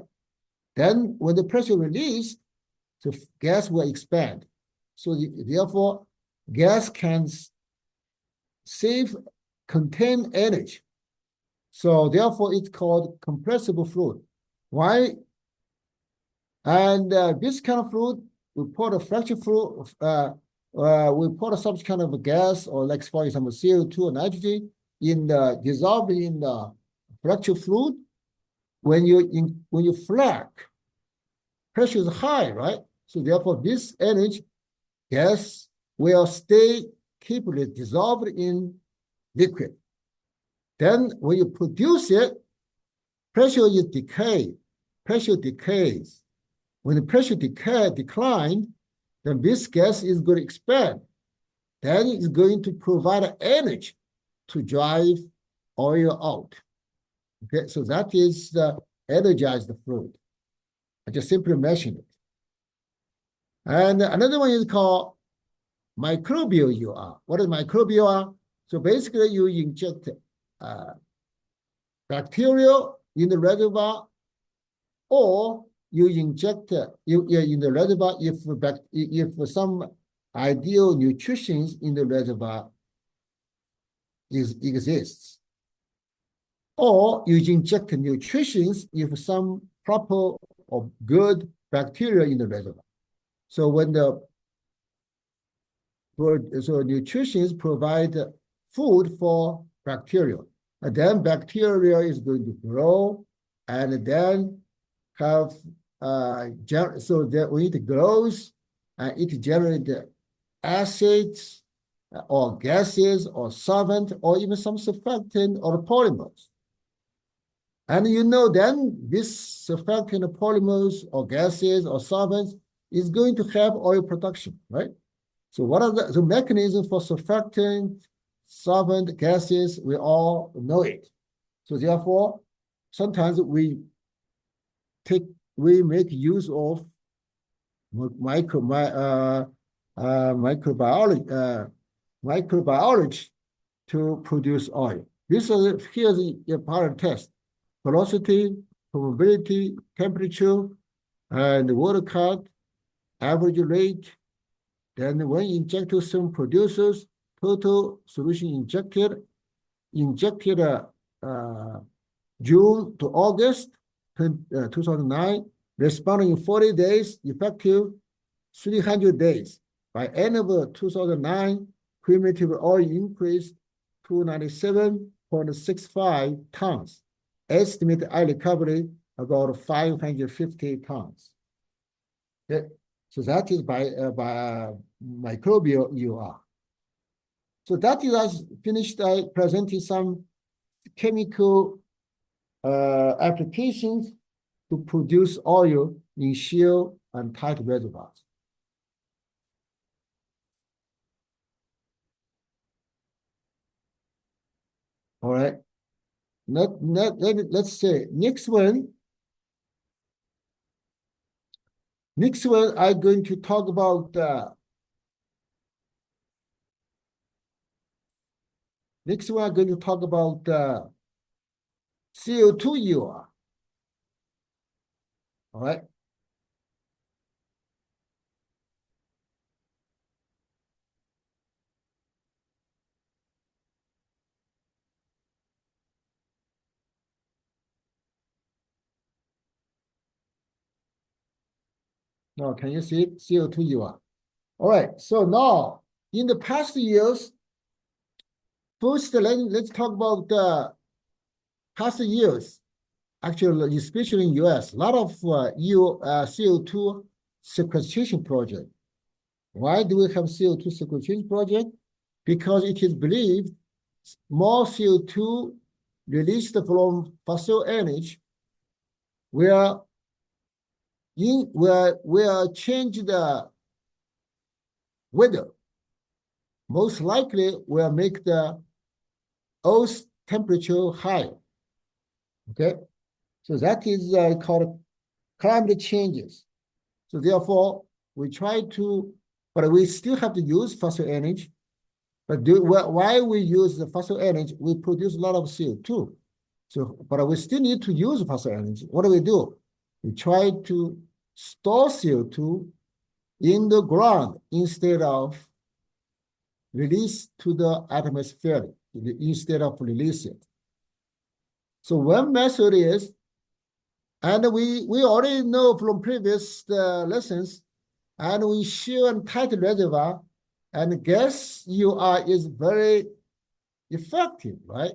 Then when the pressure released, so gas will expand. So therefore, gas can contain energy. So therefore, it's called compressible fluid. Why? And this kind of fluid, we pour a fracture fluid, we pour some kind of a gas, or like for example CO2 or nitrogen, dissolved in the fracture fluid. When you flag, pressure is high, right? So therefore, this energy gas will keep dissolved in liquid. Then when you produce it, pressure is decayed. Pressure decays. When the pressure decline, then this gas is going to expand. Then it's going to provide energy to drive oil out. Okay, so that is the energized fluid. I just simply mentioned it. And another one is called microbial EOR. What is microbial EOR? So basically, you inject bacteria in the reservoir, or you inject in the reservoir if some ideal nutrition in the reservoir exists, or you inject nutrition if some proper or good bacteria in the reservoir. So when nutrition provide food for bacteria, and then bacteria is going to grow, and then have so that when it grows, it generates acids or gases or solvent or even some surfactant or polymers. And you know, then this surfactant polymers or gases or solvents is going to have oil production, right? So what are the mechanism for surfactant, solvent, gases? We all know it. So therefore, sometimes we make use of microbiology to produce oil. Here's a part of test: velocity, probability, temperature, and water cut, average rate. Then when injected, some producers total solution injected June to August 2009, responding in 40 days, effective 300 days. By end of 2009, cumulative oil increased to 97.65 tons. Estimated oil recovery about 550 tons. Okay. So that is by microbial EOR. So that is I finished presenting some chemical applications to produce oil in shale and tight reservoirs. All right. Let's say next one. I'm going to talk about I'm going to talk about CO2 EOR. All right. Now, can you see it? CO2 EOR. All right. So now, in the past years, first, let's talk about the past years. Actually, especially in US, a lot of CO2 sequestration project. Why do we have CO2 sequestration project? Because it is believed more CO2 released from fossil energy will change the weather. Most likely will make the Earth's temperature higher. Okay, so that is called climate changes. So therefore, we try to, but we still have to use fossil energy. But why we use the fossil energy? We produce a lot of CO2. So, but we still need to use fossil energy. What do? We try to store CO2 in the ground instead of release to the atmosphere, instead of release it. So one method is, and we already know from previous lessons, and we shale and tight reservoir, and gas EOR is very effective, right?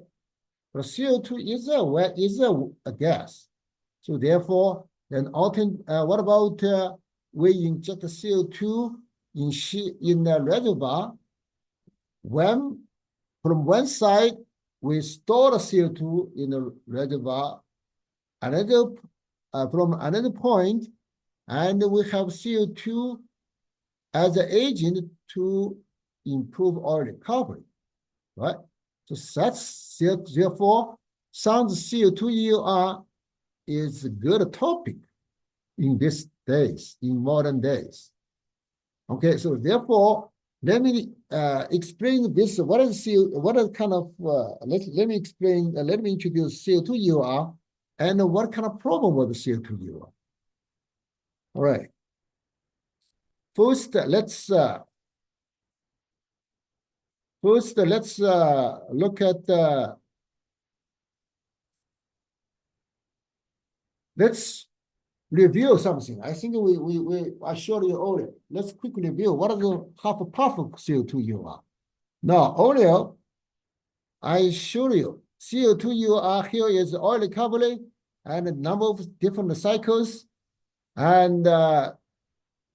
But CO2 is a gas. So therefore, then what about we inject the CO2 in the reservoir? When from one side we store the CO2 in the reservoir, from another point, and we have CO2 as an agent to improve oil recovery, right? So that's therefore sounds CO2 EOR is a good topic in these days, in modern days. Okay, so therefore, let me explain this. What is kind of let me explain. Let me introduce CO2 EOR and what kind of problem with the CO2 EOR. All right. First, let's look at let's review something. I think I showed you earlier. Let's quickly review what are the half puff of CO2 EOR. Now, earlier, I showed you CO2 EOR here is oil recovery and a number of different cycles. And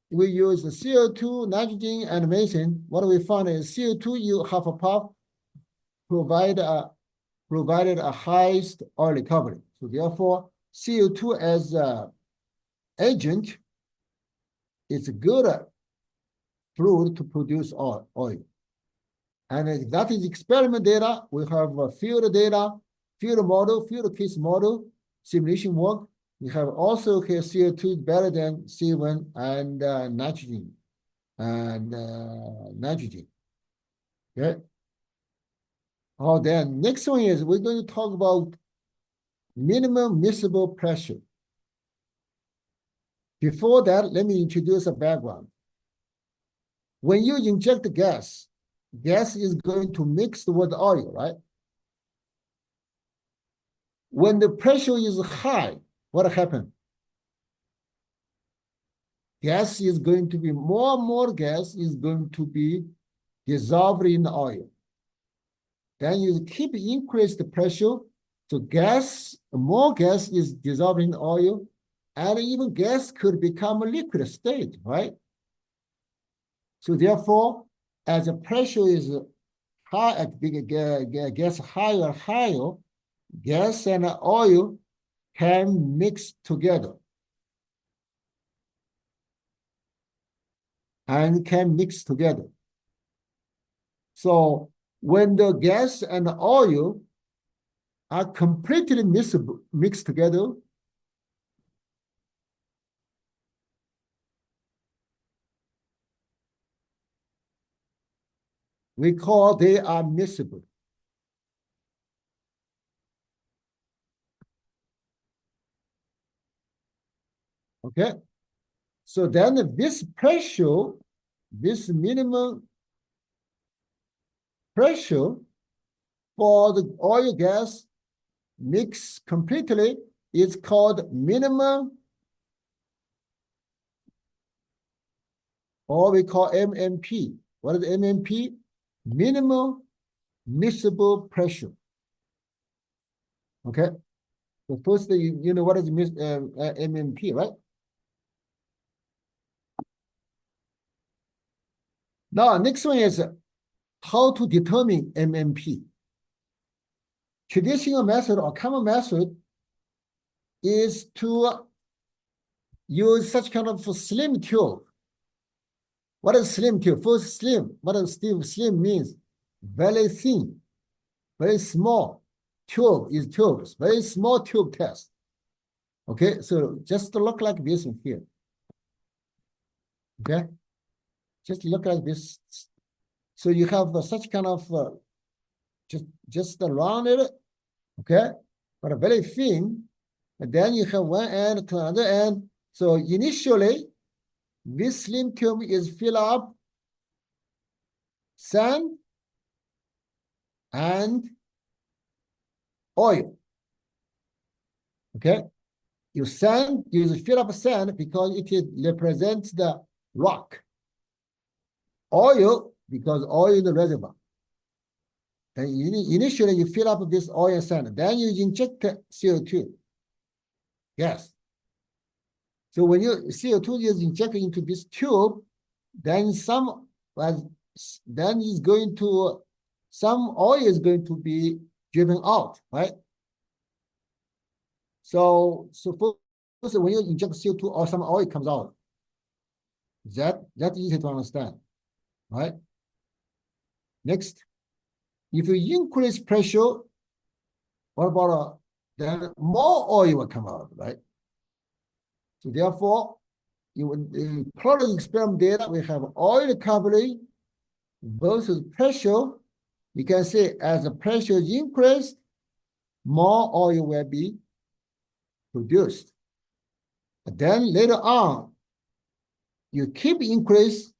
we use the CO2, nitrogen, and methane. What we found is CO2 half puff provided a highest oil recovery. So therefore, CO2 as a agent is a good fluid to produce oil. And that is experiment data. We have field data, field model, field case model, simulation work. We have also here CO2 is better than C1 and nitrogen. Okay. Oh, then next one is we're going to talk about minimum miscible pressure. Before that, let me introduce a background. When you inject gas, gas is going to mix with oil, right? When the pressure is high, what happens? Gas is going to be more and more gas is going to be dissolved in the oil. Then you keep increase the pressure. So more gas is dissolved in the oil, and even gas could become a liquid state, right? So therefore, as the pressure is high, gas higher, gas and oil can mix together. And can mix together. So when the gas and the oil are completely mixed together, we call they are miscible. Okay, so then this pressure, this minimum pressure for the oil gas mix completely is called minimum, or we call MMP. What is MMP? Minimum miscible pressure. Okay, so first you know what is MMP, right? Now, next one is how to determine MMP. Traditional method or common method is to use such kind of slim tube. What is slim tube? First, slim. What does slim means? Very thin, very small. Tube is tubes, very small tube test. Okay, so just look like this in here. Okay, just look like this. So you have such kind of just around it, okay, but very thin. And then you have one end to another end. So initially, this slim tube is filled up sand and oil. Okay, you fill up sand because it represents the rock. Oil, because oil is the reservoir. And initially you fill up this oil and sand, then you inject CO2. Yes. So when CO2 is injected into this tube, then some oil is going to be driven out, right? So first when you inject CO2 or some oil comes out, that's easy to understand, right? Next, if you increase pressure, what about then more oil will come out, right? So therefore, in product experiment data, we have oil recovery versus pressure. You can say as the pressure is increased, more oil will be produced. But then later on, you keep increase,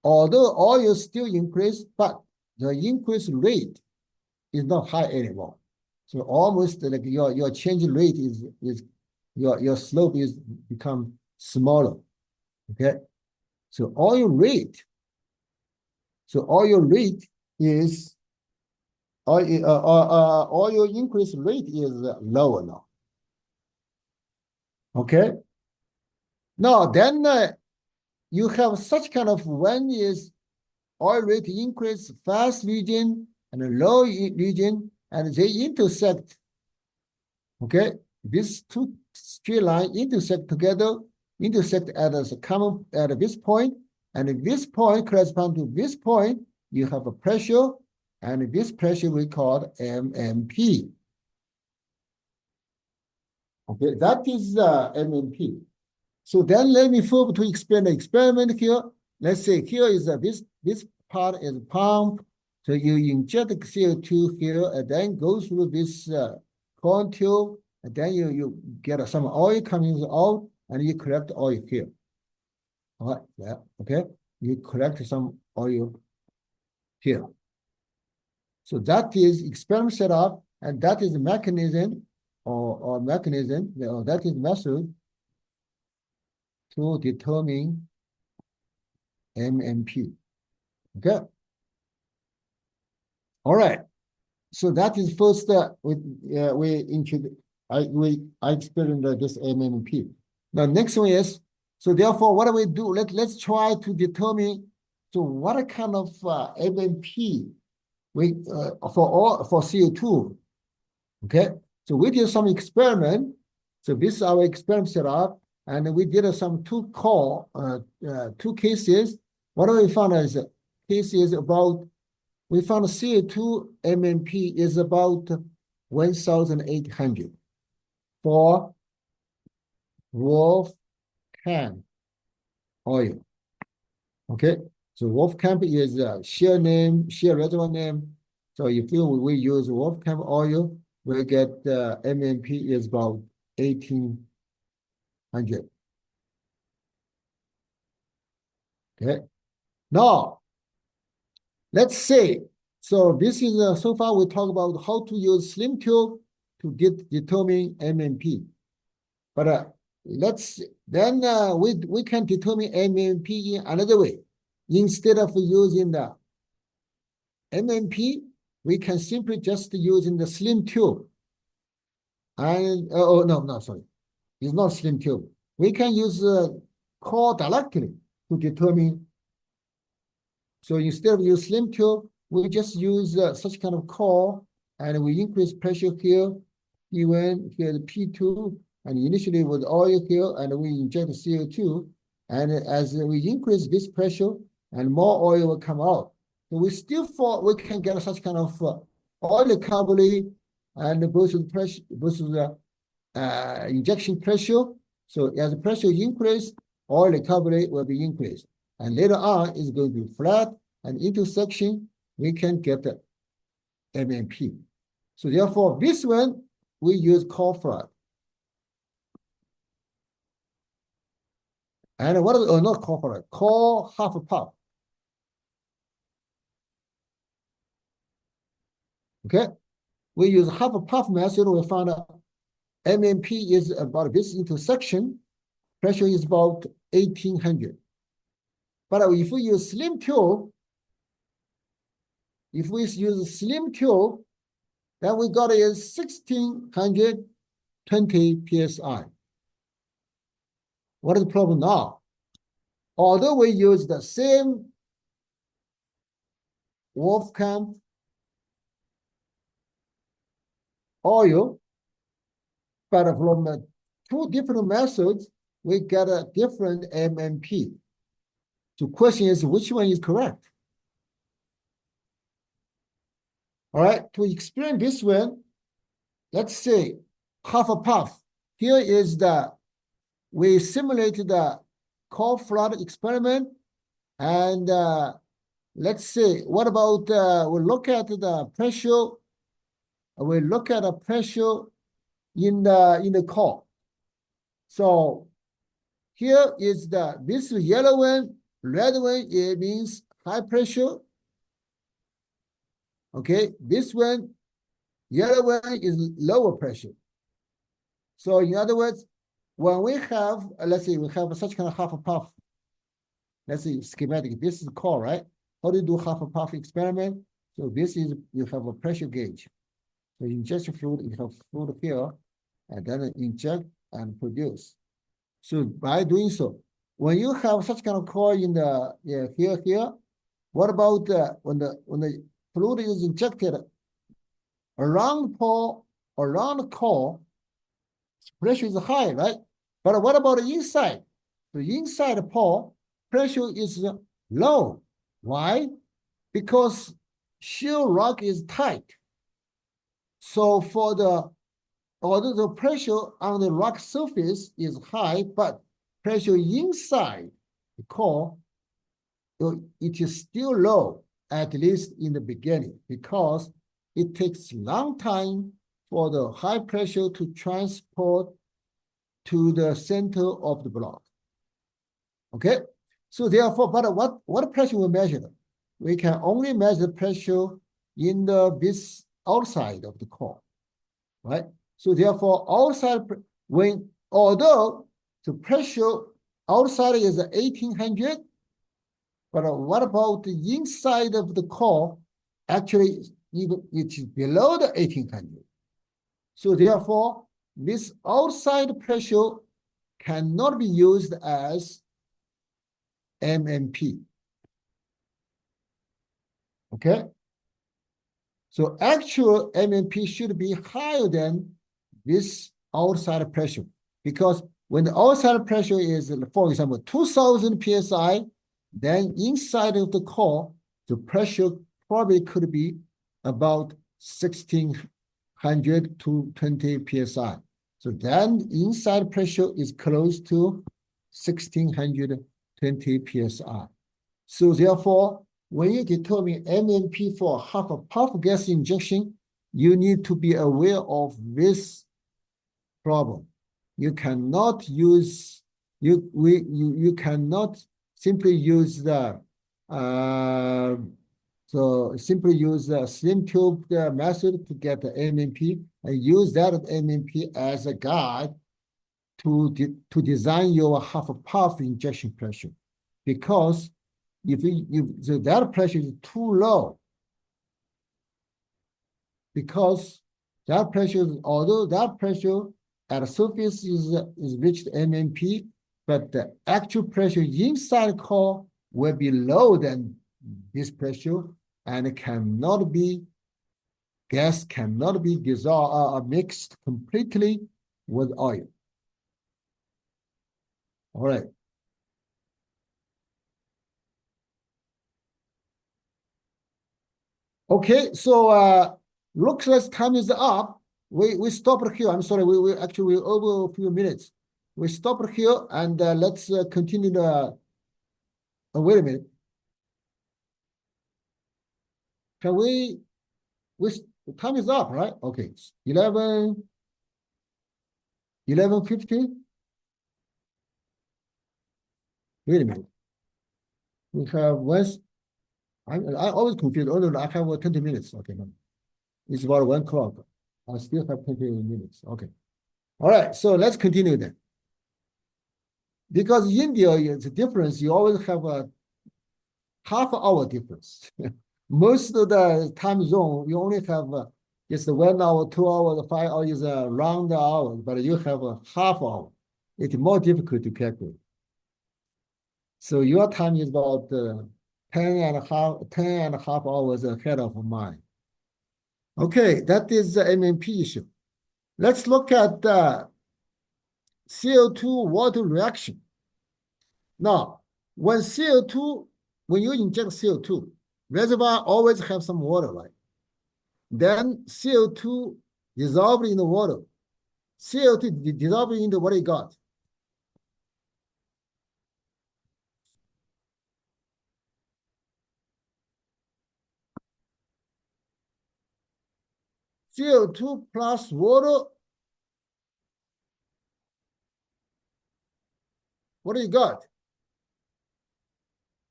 although oil still increase, but the increase rate is not high anymore. So almost like your change rate is your slope is become smaller. Okay, so oil rate is oil increase rate is lower now. Okay, now then you have such kind of one is oil rate increase fast region and a low region, and they intersect. Okay, these two straight lines intersect together, intersect at a common at this point, and this point corresponds to this point. You have a pressure, and this pressure we call MMP. Okay, that is MMP. So then let me move to explain the experiment here. Let's say here is this part is pump. So you inject CO2 here and then go through this cone tube, and then you get some oil coming out and you collect oil here. All right, yeah, okay. You collect some oil here. So that is experiment setup, and that is mechanism or mechanism, that is method to determine MMP. Okay. All right. So that is first I experienced this MMP. The next one is, so therefore what do we do? Let's try to determine so what kind of MMP we for CO2. Okay. So we did some experiment. So this is our experiment setup, and we did some two cases. What we found is cases about, we found CO2 MMP is about 1,800 for Wolfcamp oil. Okay, so Wolfcamp is shale reservoir name. So if we use Wolfcamp oil, we get MMP is about 1,800. Okay, now let's say, so this is so far we talk about how to use slim tube to determine MMP. But we can determine MMP in another way. Instead of using the MMP, we can simply just using the slim tube. And sorry, it's not slim tube. We can use core directly to determine. So instead of use slim tube, we just use such kind of core, and we increase pressure here, P1, here the P2, and initially with oil here, and we inject CO2, and as we increase this pressure, and more oil will come out. So we can get such kind of oil recovery and versus pressure versus injection pressure. So as the pressure increase, oil recovery will be increased, and later on it's going to be flat and intersection. We can get the MMP. So therefore, this one we use core flood. And what is not core flood? Core half puff. Okay, we use half a puff method. We found out MMP is about this intersection. Pressure is about 1,800. But if we use slim tube, then we got is 1,620 psi. What is the problem now? Although we use the same Wolfcamp oil, but from two different methods, we get a different MMP. So question is, which one is correct? All right, to explain this one, let's say half a puff. Here is we simulated the core flood experiment, and let's say, what about, we look at the pressure, in the core. So here is this yellow one, red one, it means high pressure. Okay, this one, yellow one is lower pressure. So in other words, when we have, let's say we have such kind of half a puff, let's say schematic, this is the core, right? How do you do half a puff experiment? So this is, you have a pressure gauge. So injection fluid, you have fluid here, and then inject and produce. So by doing so, when you have such kind of core in the here, what about when the fluid is injected around the core, pressure is high, right? But what about the inside? The inside pore pressure is low. Why? Because shale rock is tight. So although the pressure on the rock surface is high, but pressure inside the core, it is still low, at least in the beginning, because it takes a long time for the high pressure to transport to the center of the block. Okay, so therefore, but what pressure we measure? We can only measure pressure in this outside of the core, right? So therefore, outside, although the pressure outside is 1800, but what about the inside of the core? Actually, even it is below the 1800. So therefore, this outside pressure cannot be used as MMP. Okay? So actual MMP should be higher than this outside pressure, because when the outside pressure is, for example, 2000 psi, then inside of the core, the pressure probably could be about 1600 to 20 psi. So then inside pressure is close to 1620 psi. So therefore, when you determine MMP for half a puff gas injection, you need to be aware of this problem. You cannot use you cannot simply use the simply use the slim tube method to get the MMP and use that MMP as a guide to design your half a puff injection pressure, because if that pressure is too low, because that pressure, although that pressure at the surface is reached MMP, but the actual pressure inside core will be lower than this pressure, and gas cannot be dissolved mixed completely with oil. All right. Okay, so looks like time is up. We stop here. I'm sorry, we actually over a few minutes. We stop here and let's continue the. Wait a minute. Can we? Time is up, right? Okay, 11:50. Wait a minute. We have West. I always confused. Oh no, I have 20 minutes. Okay, no. It's about 1 o'clock. I still have 20 minutes. Okay. All right, so let's continue then. Because India is a difference, you always have a half-hour difference. Most of the time zone, you only have just 1 hour, 2 hours, 5 hours round hour, but you have a half hour. It's more difficult to calculate. So your time is about 10 and a half hours ahead of mine. Okay, that is the MMP issue. Let's look at the CO2 water reaction. Now, when you inject CO2, reservoir always have some water, right? Then CO2 dissolved in the water. CO2 dissolved into what you got? CO2 plus water. What do you got?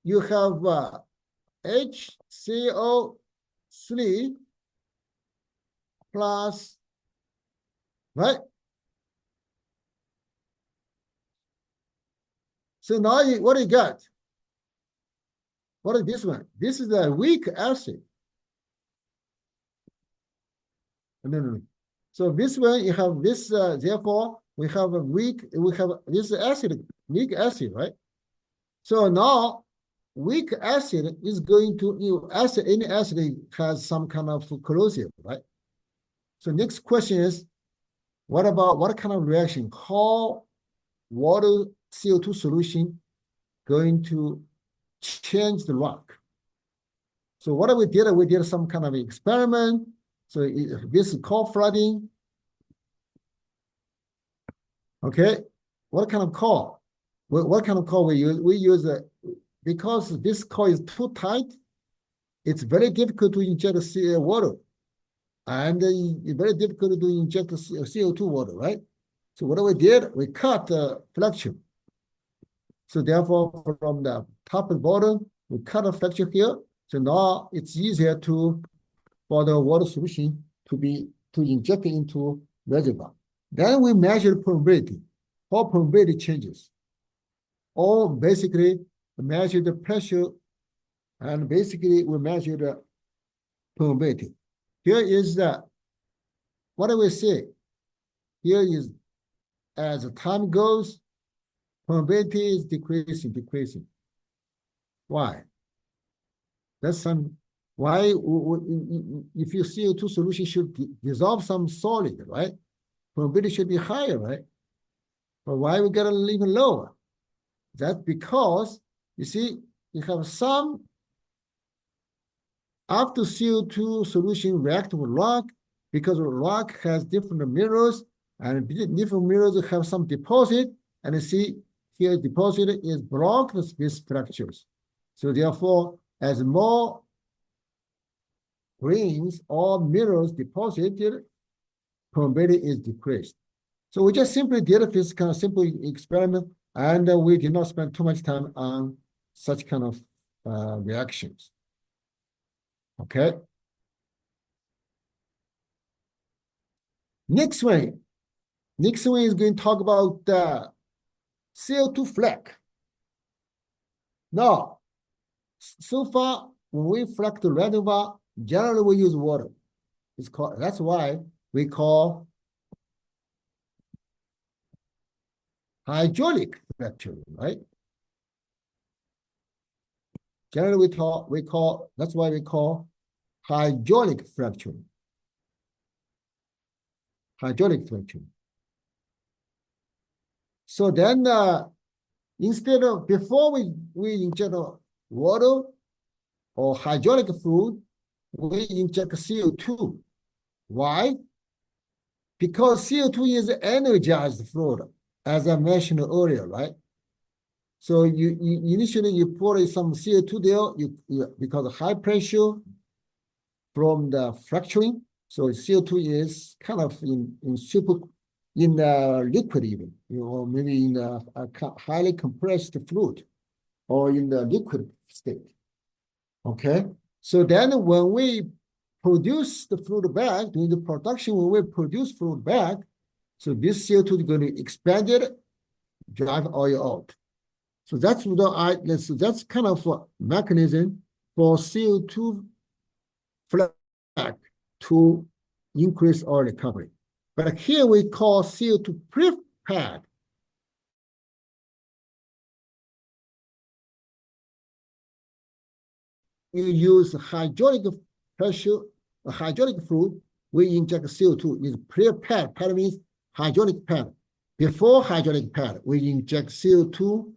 You have HCO3 plus, right? So now what do you got? What is this one? This is a weak acid. No. So this one, you have this, therefore, we have this acid, weak acid, right? So now, weak acid is going to, any acid has some kind of corrosive, right? So next question is, what about what kind of reaction? How water CO2 solution going to change the rock? So what we did some kind of experiment. So this is called flooding. Okay, what kind of core? What kind of core we use? We use because this core is too tight. It's very difficult to inject water, and it's very difficult to inject CO2 water, right? So what we did, we cut the flexure. So therefore, from the top and bottom, we cut a flexure here. So now it's easier for the water solution to inject into reservoir. Then we measure permeability, how permeability changes. Or basically measure the pressure, and basically we measure the permeability. Here is what do we say? Here is as the time goes, permeability is decreasing. Why? That's why if your CO2 solution should dissolve some solid, right? Permeability should be higher, right? But why we get a little even lower? That's because, you see, you have some, after CO2 solution react with rock, because rock has different minerals, and different minerals have some deposit, and you see here deposit is blocked with fractures. So therefore, as more grains or minerals deposited, permeability is decreased. So we just simply did this kind of simple experiment, and we did not spend too much time on such kind of reactions. Okay. Next one is going to talk about CO2 flake. Now, so far, when we frack the reservoir, generally we use water. That's why we call hydraulic fracturing, right? Generally that's why we call hydraulic fracturing. Hydraulic fracturing. So then instead of, before we inject water or hydraulic fluid, we inject CO2. Why? Because CO2 is energized fluid, as I mentioned earlier, right? So you initially you pour some CO2 there, because of high pressure from the fracturing. So CO2 is kind of in liquid even, or maybe in a highly compressed fluid, or in the liquid state. Okay, so then when we produce the fluid back, during the production, when we produce fluid back, so this CO2 is going to expand it, drive oil out. So that's that's kind of a mechanism for CO2 flake to increase oil recovery. But here we call CO2 pre-pad. You use hydraulic pressure, hydraulic fluid, we inject CO2 is pre-pad. Pad means hydraulic pad. Before hydraulic pad, we inject CO2.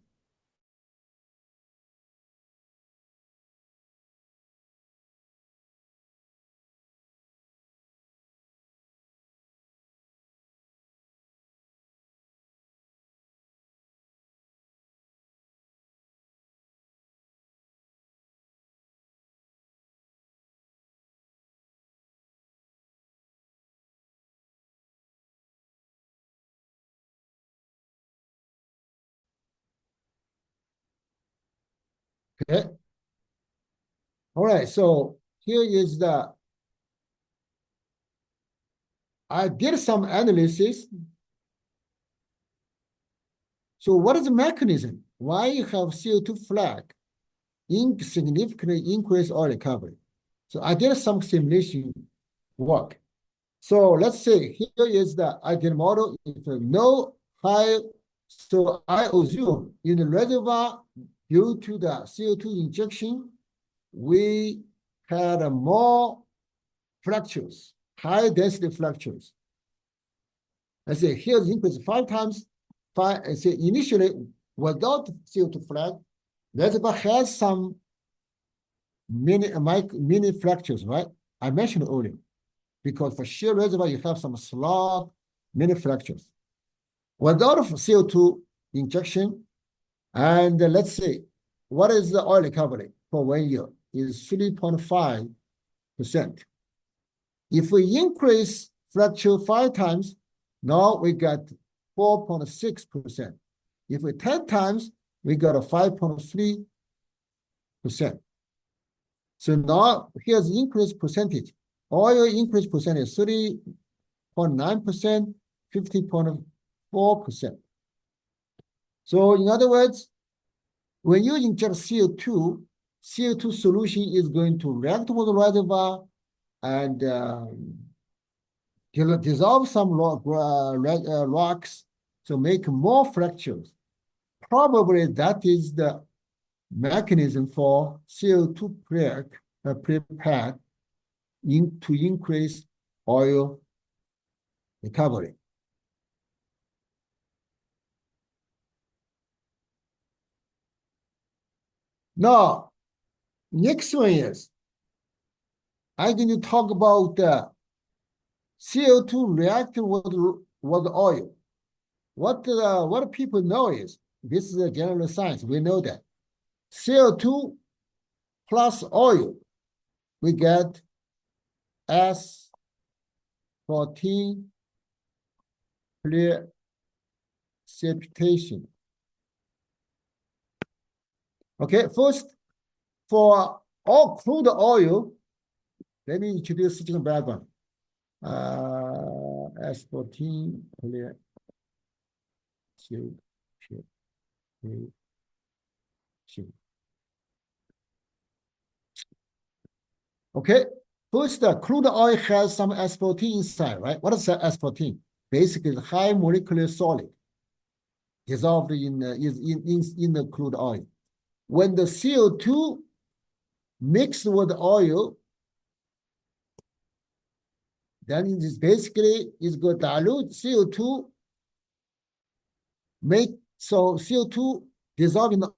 Okay. All right, so here is I did some analysis. So what is the mechanism? Why you have CO2 flake significantly increase oil recovery? So I did some simulation work. So let's say here is the ideal model. If no high, so I assume in the reservoir, due to the CO2 injection, we had more fractures, high density fractures. I say here's increase 5 times. I say initially without CO2 flag, reservoir has some mini fractures, right? I mentioned earlier, because for shale reservoir you have some slot, mini fractures. Without CO2 injection, and let's say, what is the oil recovery for 1 year? Is 3.5%. If we increase fracture 5 times, now we got 4.6%. If we 10 times, we got a 5.3%. So now here's the increase percentage. Oil increase percentage 30.9%, 50.4%. So in other words, when you inject CO2, CO2 solution is going to react with the reservoir and dissolve some rocks to make more fractures. Probably that is the mechanism for CO2 prepared to increase oil recovery. Now, next one is, I'm going to talk about CO2 reacting with oil. What people know is, this is a general science, we know that CO2 plus oil, we get S14 precipitation. Okay, first, for all crude oil, let me introduce physical background. S14 clear. Okay, first, crude oil has some S14 inside, right? What is that S14? Basically, it's high molecular solid dissolved in the crude oil. When the CO2 mixed with the oil, then it is basically is going to dilute CO2, so CO2 dissolve in the